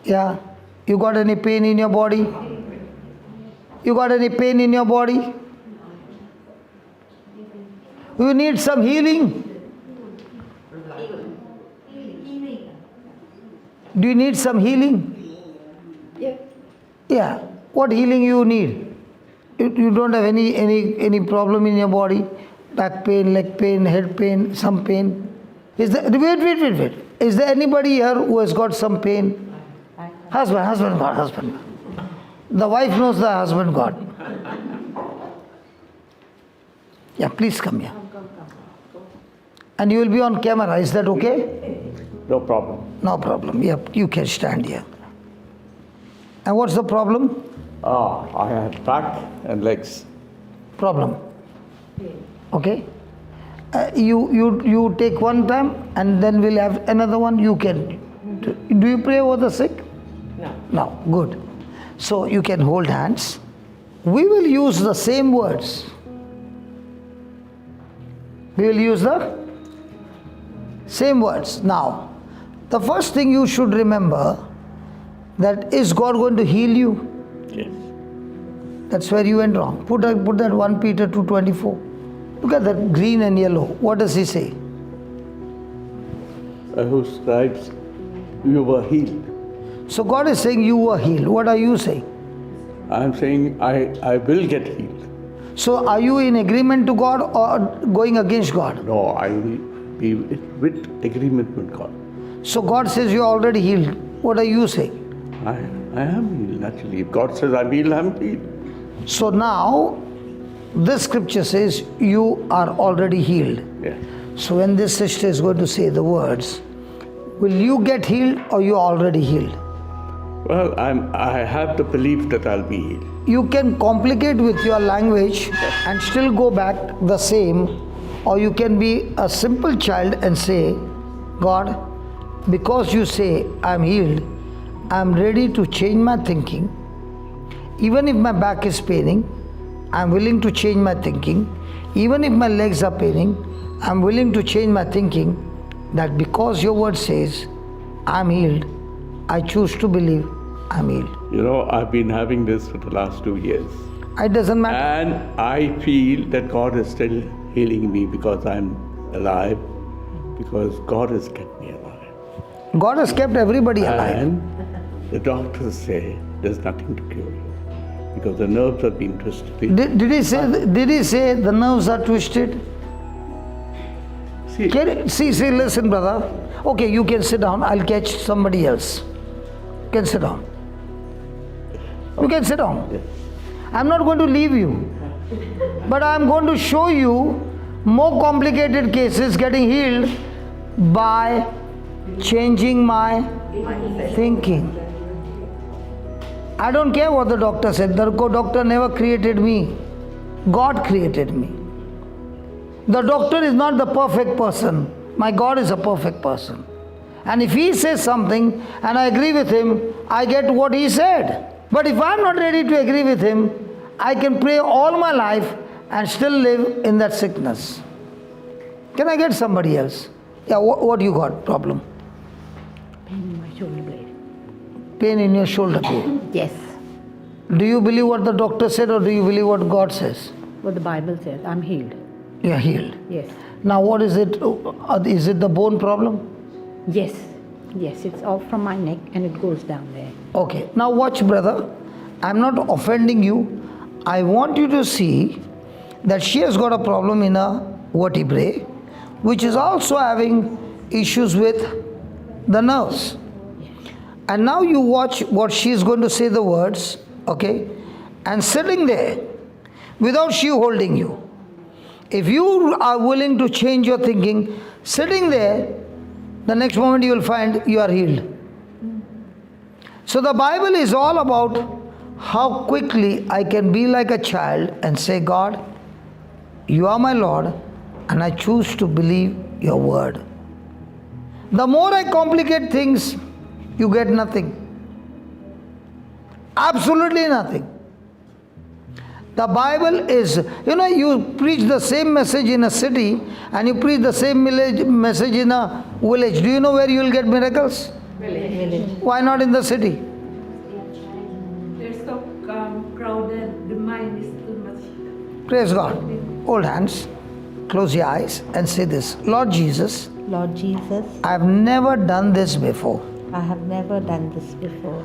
Yeah. You got any pain in your body? You got any pain in your body? You need some healing? Do you need some healing? Yeah. Yeah. What healing you need? You don't have any problem in your body? Back pain, leg pain, head pain, some pain? Is there, wait. Is there anybody here who has got some pain? Husband God. The wife knows the husband God. Yeah, please come here. And you will be on camera, is that okay? No problem. No problem. Yeah, you can stand here. And what's the problem? I have back and legs. Problem. Okay? You take one time and then we'll have another one. You can. Do you pray over the sick? No. No. Good. So you can hold hands. We will use the same words. We will use the same words. Now, the first thing you should remember, that is God going to heal you? Yes. That's where you went wrong. Put that 1 Peter 2:24. Look at that green and yellow. What does he say? Whose stripes you were healed. So God is saying you were healed. What are you saying? I'm saying I will get healed. So are you in agreement to God or going against God? No, I will be with agreement with God. So God says you're already healed. What are you saying? I am healed naturally. If God says I'm healed, I'm healed. So now, this scripture says you are already healed. Yeah. So when this sister is going to say the words, will you get healed or you are already healed? Well, I have the belief that I'll be healed. You can complicate with your language and still go back the same, or you can be a simple child and say, God, because you say I'm healed, I'm ready to change my thinking. Even if my back is paining, I'm willing to change my thinking. Even if my legs are paining, I'm willing to change my thinking, that because your word says I'm healed, I choose to believe I'm healed. You know, I've been having this for the last 2 years. It doesn't matter. And I feel that God is still healing me because I'm alive, because God has kept me alive. God has kept everybody alive. And the doctors say there's nothing to cure you because the nerves have been twisted. Did he say the nerves are twisted? See, See, listen, brother. Okay, you can sit down. I'll catch somebody else. You can sit down. You can sit down. Yes. I'm not going to leave you. But I'm going to show you more complicated cases getting healed by changing my thinking. I don't care what the doctor said. The doctor never created me. God created me. The doctor is not the perfect person. My God is a perfect person. And if he says something and I agree with him, I get what he said. But if I'm not ready to agree with him, I can pray all my life and still live in that sickness. Can I get somebody else? Yeah, what you got? Problem? Pain in my shoulder blade. Pain in your shoulder blade. Yes. Do you believe what the doctor said or do you believe what God says? What the Bible says. I'm healed. You're healed. Yes. Now what is it? Is it the bone problem? Yes. Yes, it's all from my neck and it goes down there. Okay. Now watch, brother. I'm not offending you. I want you to see that she has got a problem in her vertebrae, which is also having issues with the nerves. And now you watch what she is going to say the words, okay? And sitting there, without she holding you. If you are willing to change your thinking, sitting there, the next moment you will find you are healed. So the Bible is all about how quickly I can be like a child and say, God, you are my Lord, and I choose to believe your word. The more I complicate things, you get nothing. Absolutely nothing. The Bible is, you preach the same message in a city and you preach the same message in a village. Do you know where you will get miracles? Village. Why not in the city? They're so crowded. The mind is too much. Praise God. Hold hands. Close your eyes and say this. Lord Jesus, Lord Jesus, I have never done this before. I have never done this before.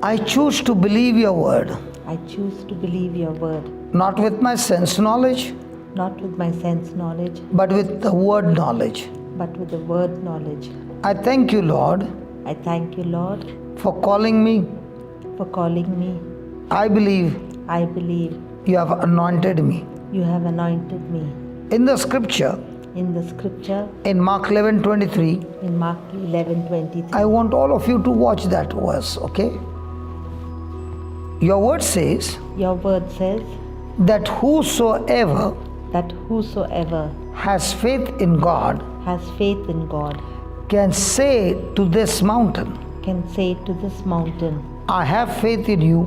I choose to believe your word, I choose to believe your word, not with my sense knowledge, not with my sense knowledge, but with the word knowledge. but with the word knowledge. I thank you, Lord, I thank you, Lord, for calling me. for calling me. I believe I believe you have anointed me. you have anointed me. In the scripture, In the scripture, in Mark 11:23, in Mark 11:23, I want all of you to watch that verse, okay? Your word says your word says that whosoever that whosoever has faith in God has faith in God can say to this mountain, can say to this mountain, I have faith in you,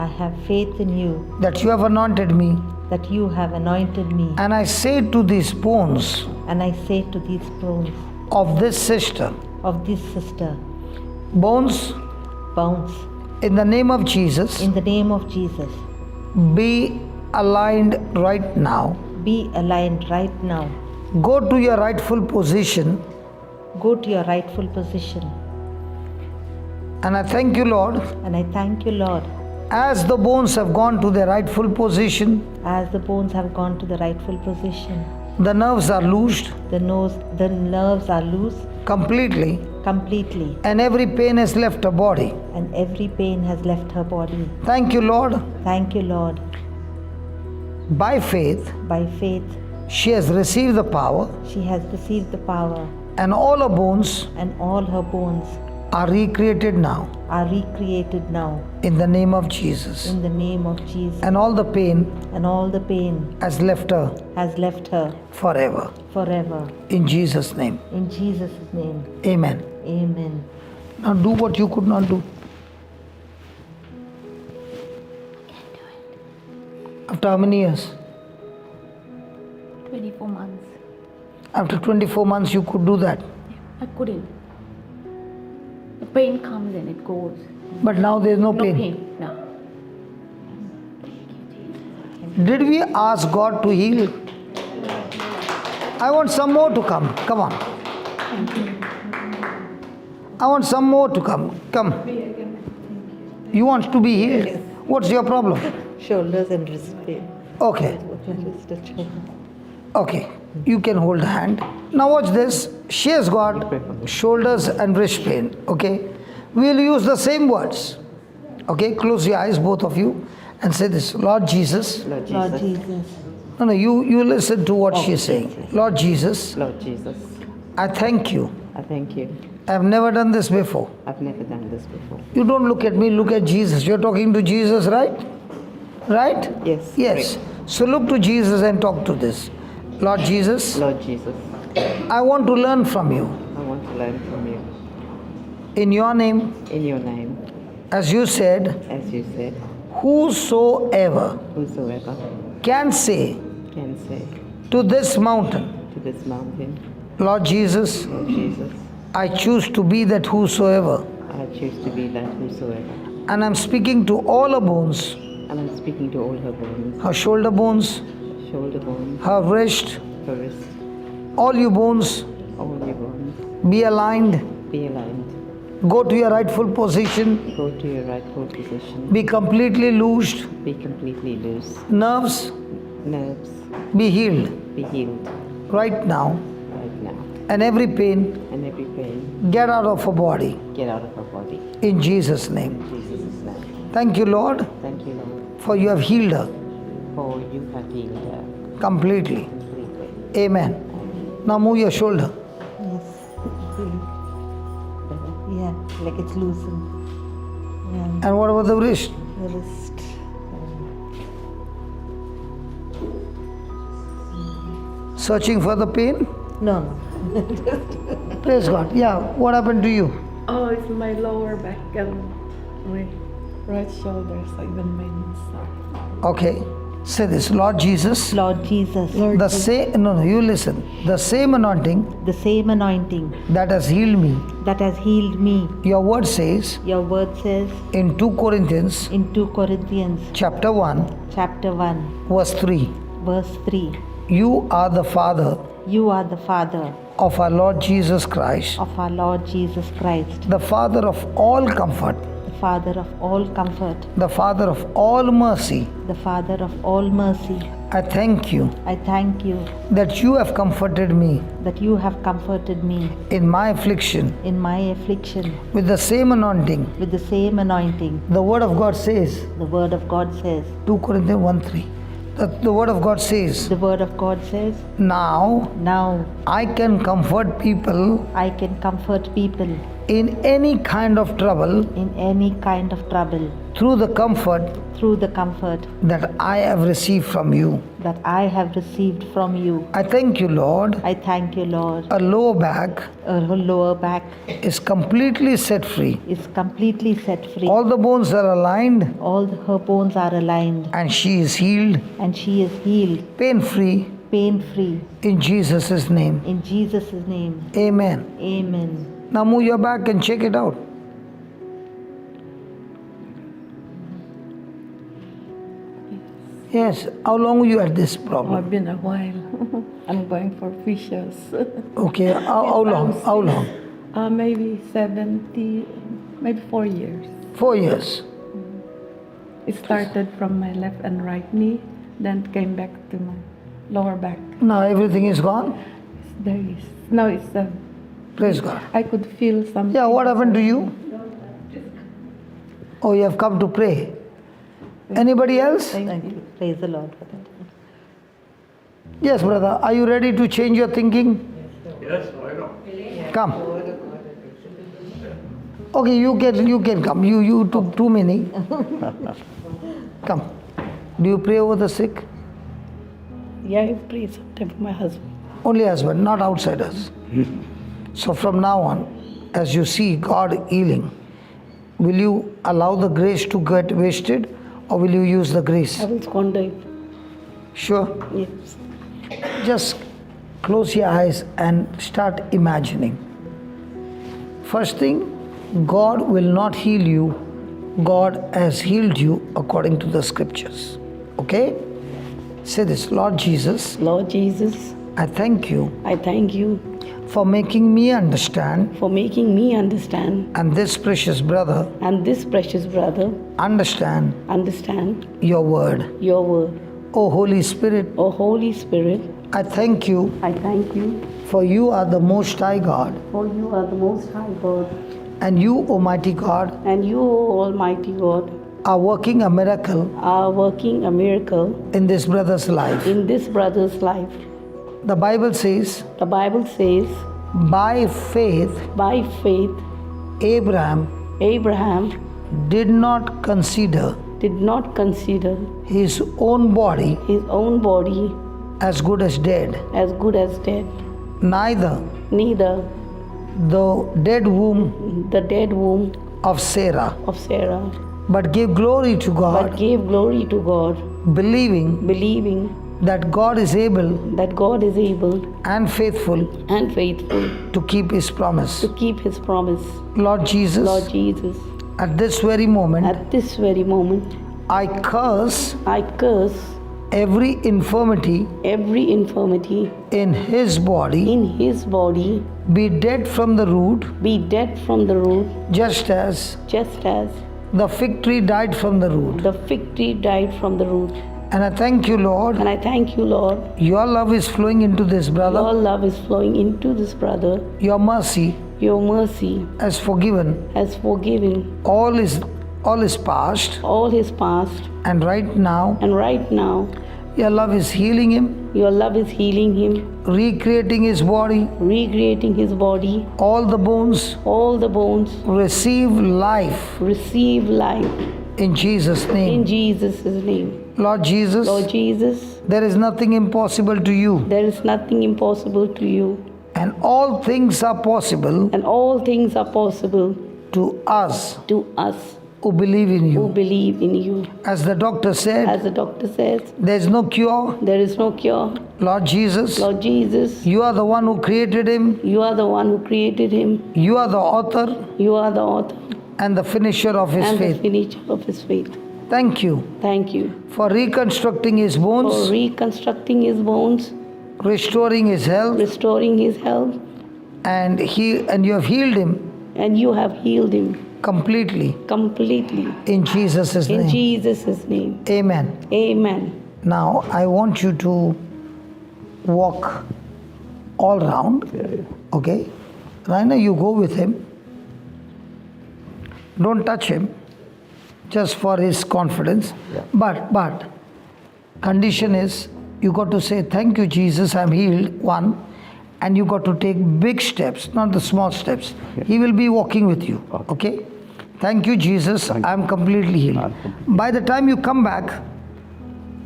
I have faith in you, that you have anointed me, that you have anointed me. and I say to these bones And I say to these bones of this sister, of this sister, bones, bones, in the name of Jesus, in the name of Jesus, be aligned right now. be aligned right now. Go to your rightful position. Go to your rightful position. And I thank you, Lord, And I thank you, Lord, as the bones have gone to their rightful position, as the bones have gone to the rightful position. the nerves are loosed The nerves are loose completely, completely, and every pain has left her body. and every pain has left her body. Thank you, Lord. Thank you, Lord. By faith, By faith, she has received the power, she has received the power, and all her bones and all her bones are recreated now are recreated now in the name of Jesus. in the name of Jesus. And all the pain And all the pain has left her has left her forever. forever. In Jesus' name. In Jesus' name, Amen. amen. Now do what you could not do. After how many years? 24 months. After 24 months you could do that. I couldn't. The pain comes and it goes. But now there is no No pain. pain. No. Did we ask God to heal? I want some more to come. Come on. I want some more to come. Come. You want to be healed? What's your problem? Shoulders and wrist pain. Okay. Okay. You can hold the hand. Now watch this. She has got shoulders and wrist pain. Okay. We'll use the same words. Okay. Close your eyes, both of you, and say this. Lord Jesus. Lord Jesus. Lord Jesus, No, you listen to what she's saying. Lord Jesus, Lord Jesus. I thank you. I thank you. I've never done this before. I've never done this before. You don't look at me, look at Jesus. You're talking to Jesus, right? Right? Yes. Yes. Right. So look to Jesus and talk to this. Lord Jesus, Lord Jesus, I want to learn from you. I want to learn from you. In your name, In your name, as you said, as you said, whosoever whosoever can say can say to this mountain, to this mountain, Lord Jesus, Lord Jesus, I choose to be that whosoever. I choose to be that whosoever. And I'm speaking to all her bones, And I'm speaking to all her bones, her shoulder bones, shoulder bones, her wrist, her wrist, all you bones, all your bones. be aligned. Be aligned. Go to your rightful position. Go to your rightful position. Be completely loosed. Be completely loose. Nerves, Nerves, be healed be healed right now. right now. And every pain, And every pain, get out of her body. get out of her body. In Jesus' name. In Jesus' name. Thank you, Lord, Thank you, Lord, for you have healed her for you have healed her completely. completely. Amen. Now move your shoulder. yes. Yeah, like it's loosened. Yeah, And what about the wrist? the wrist. Searching for the pain? No, no. Praise God. Yeah, what happened to you? Oh, it's my lower back and my right shoulders, like the main side. Okay. Say this, Lord Jesus. Lord Jesus, The same, no, you listen. The same anointing the same anointing that has healed me. that has healed me. Your word says Your word says in 2 Corinthians in 2 Corinthians chapter 1, chapter 1, verse 3. verse 3. You are the Father You are the Father of our Lord Jesus Christ, of our Lord Jesus Christ, the Father of all comfort, the Father of all comfort, the Father of all mercy. the Father of all mercy. I thank you I thank you that you have comforted me that you have comforted me in my affliction in my affliction with the same anointing. with the same anointing. The Word of God says, The Word of God says, 2 Corinthians 1:3, that the Word of God says, the Word of God says, now now I can comfort people I can comfort people in any kind of trouble in any kind of trouble through the comfort through the comfort that I have received from you. that I have received from you. I thank you, Lord. I thank you, Lord. A lower back Her lower back is completely set free. is completely set free. All the bones are aligned Her bones are aligned and she is healed, and she is healed, pain free, pain free. in Jesus' name. In Jesus' name, Amen. amen. Now move your back and check it out. Yes. How long were you at this problem? I've been a while. I'm going for fishes. Okay. How long? How long? Maybe 70, maybe 4 years. 4 years. It started from my left and right knee, then came back to my lower back. Now everything is gone? There is. Now it's Praise God. I could feel something. Yeah, what happened to you? Oh, you have come to pray. Anybody else? Thank you. Praise the Lord for that. Yes, brother. Are you ready to change your thinking? Yes, why not? Come. Okay, you can come. You took too many. Come. Do you pray over the sick? Yeah, I pray sometimes for my husband. Only husband, not outsiders. So from now on, as you see God healing, will you allow the grace to get wasted or will you use the grace? I will squander it. Sure. Yes. Just close your eyes and start imagining. First thing, God will not heal you. God has healed you according to the scriptures. Okay? Say this, Lord Jesus, Lord Jesus, I thank you I thank you for making me understand for making me understand and this precious brother and this precious brother understand understand your word. your word. O Holy Spirit, O Holy Spirit, I thank you I thank you for you are the Most High God for you are the Most High God, and you, Almighty God, and you, O Almighty God, are working a miracle are working a miracle in this brother's life. in this brother's life. The Bible says, The Bible says, by faith, by faith, Abraham Abraham did not consider did not consider his own body his own body as good as dead, as good as dead, neither neither the dead womb the dead womb of Sarah, of Sarah, but gave glory to but God, gave glory to God, believing that God is able and faithful and faithful to keep his promise. to keep his promise. Lord Jesus, Lord Jesus, at this very moment, at this very moment, I curse I curse every infirmity in his body, be dead from the root, just as the fig tree died from the root. the fig tree died from the root. And I thank you, Lord. And I thank you, Lord, Your love is flowing into this brother. your love is flowing into this brother. Your mercy Your mercy has forgiven has forgiven all his past. all his past, And right now, your love is healing him, your love is healing him, recreating his body. recreating his body. All the bones receive life Receive life in Jesus' in name. Jesus' name. Lord Jesus, Lord Jesus, there is nothing impossible to you. there is nothing impossible to you, And all things are possible and all things are possible to us to us who believe in who you. believe in you. As the doctor said, As the doctor says, there is no cure. there is no cure. Lord Jesus, Lord Jesus, you are the one who created him. you are the one who created him. You are the author You are the author and the finisher of his and the faith. finisher of his faith. Thank you Thank you for reconstructing his for bones reconstructing his bones restoring his health, and you have healed him completely. In Jesus' name. Amen. Now I want you to walk all round. Okay? Raina, you go with him. Don't touch him, just for his confidence. But condition is, you got to say, thank you, Jesus, I'm healed, one. And you got to take big steps, not the small steps. He will be walking with you. Okay? Thank you, Jesus, I'm completely healed. By the time you come back,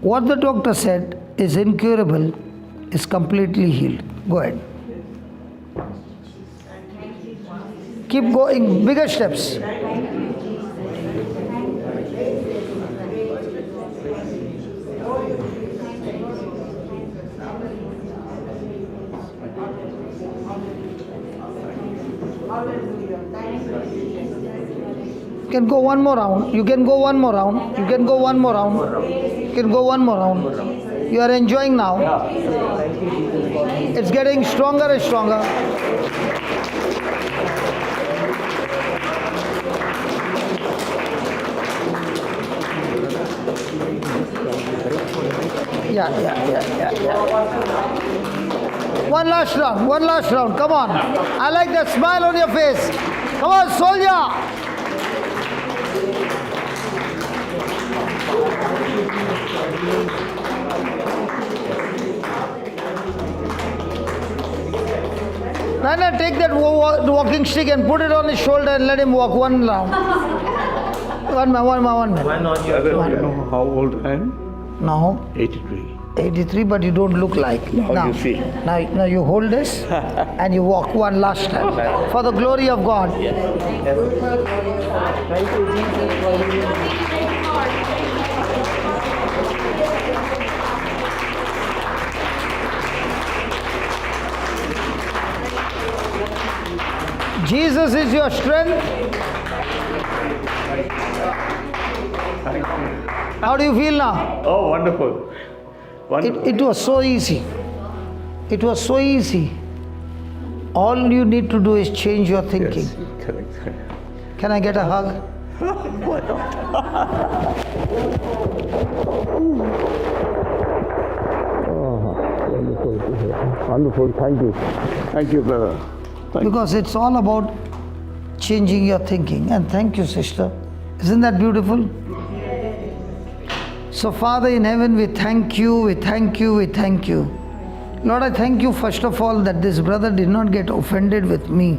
what the doctor said is incurable, is completely healed. Go ahead. Keep going, bigger steps. You can go one more round. You can go one more round. You can go one more round. You can go one more round. You are enjoying now. It's getting stronger and stronger. Yeah. One last round. Come on. I like that smile on your face. Come on, soldier. Nana, take that walking stick and put it on his shoulder and let him walk one round. One minute. You know how old I am? No. 83, but you don't look like. Now you see. Now you hold this and you walk one last time. For the glory of God. Thank you, Jesus, for healing. Jesus is your strength. How do you feel now? Oh, wonderful. It was so easy. It was so easy. All you need to do is change your thinking. Yes, correct. Can I get a hug? Why not? Wonderful. Thank you, brother. Because it's all about changing your thinking. And thank you, sister. Isn't that beautiful? So, Father in heaven, we thank you. Lord, I thank you first of all that this brother did not get offended with me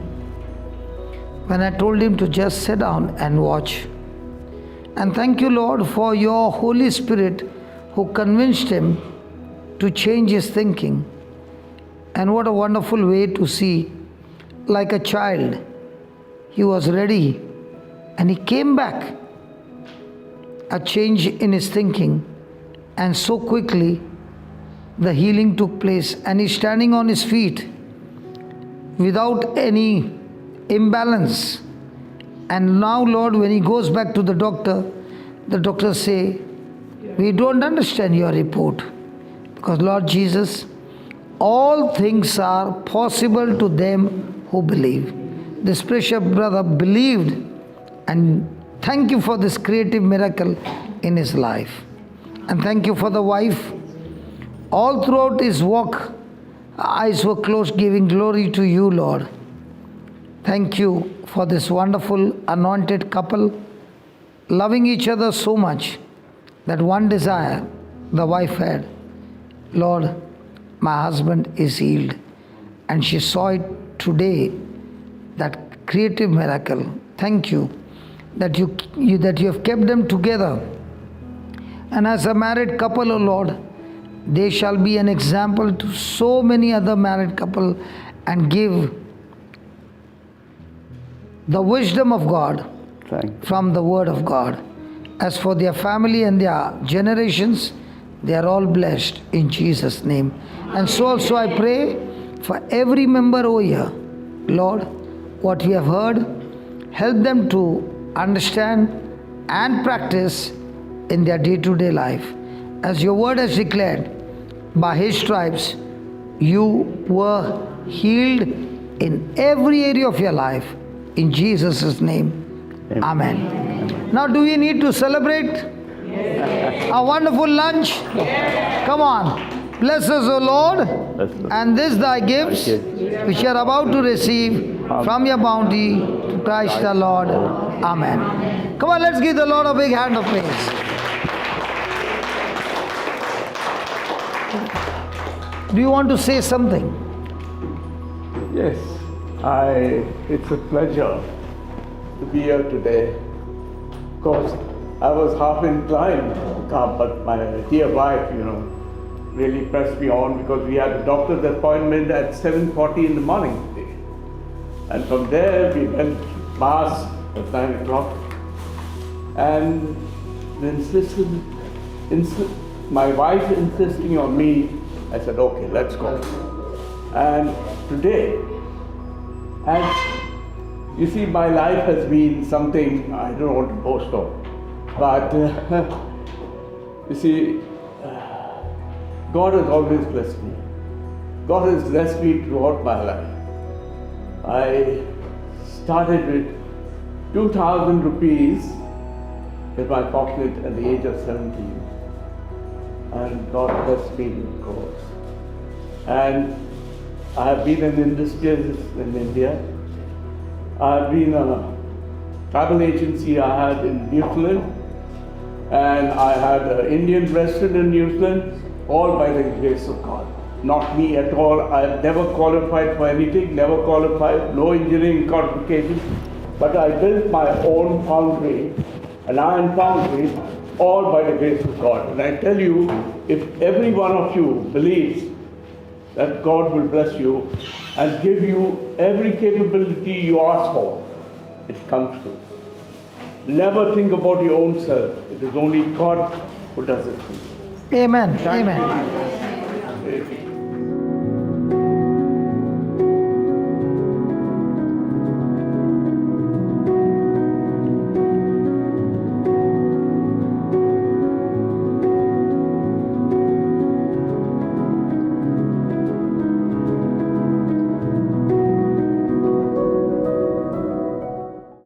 when I told him to just sit down and watch. And thank you, Lord, for your Holy Spirit who convinced him to change his thinking. And what a wonderful way to see, like a child, he was ready and he came back. A change in his thinking, and so quickly the healing took place, and he's standing on his feet without any imbalance. And now, Lord, when he goes back to the doctors say, we don't understand your report, because Lord Jesus, all things are possible to them who believe. This precious brother believed, and thank you for this creative miracle in his life. And thank you for the wife. All throughout his walk, eyes were closed, giving glory to you, Lord. Thank you for this wonderful anointed couple, loving each other so much that one desire the wife had, Lord, my husband is healed. And she saw it today, that creative miracle. Thank you that you have kept them together. And as a married couple, O Lord, they shall be an example to so many other married couple and give the wisdom of God from the Word of God. As for their family and their generations, they are all blessed in Jesus' name. And so also I pray for every member over here, Lord, what we have heard, help them to understand and practice in their day-to-day life. As your word has declared, by his stripes you were healed in every area of your life. In Jesus' name, amen. Now, do we need to celebrate a wonderful lunch? Come on. Bless us, O Lord, and this thy gifts, which you are about to receive from your bounty, to Christ the Lord. Amen. Come on, let's give the Lord a big hand of praise. Do you want to say something? Yes, it's a pleasure to be here today. Of course, I was half inclined to come, but my dear wife, really pressed me on because we had a doctor's appointment at 7:40 in the morning today. And from there we went Mass at 9 o'clock. And my wife insisting on me, I said, okay, let's go. And today, as you see, my life has been something I don't want to boast of. But you see, God has always blessed me. God has blessed me throughout my life. I started with 2,000 rupees in my pocket at the age of 17. And God blessed me with crores. And I have been an industrialist in India. I have been a travel agency I had in New Zealand. And I had an Indian restaurant in New Zealand, all by the grace of God. Not me at all. I have never qualified for anything, never qualified, no engineering qualifications. But I built my own foundry, an iron foundry, all by the grace of God. And I tell you, if every one of you believes that God will bless you and give you every capability you ask for, it comes true. Never think about your own self. It is only God who does it for you. Amen. Amen.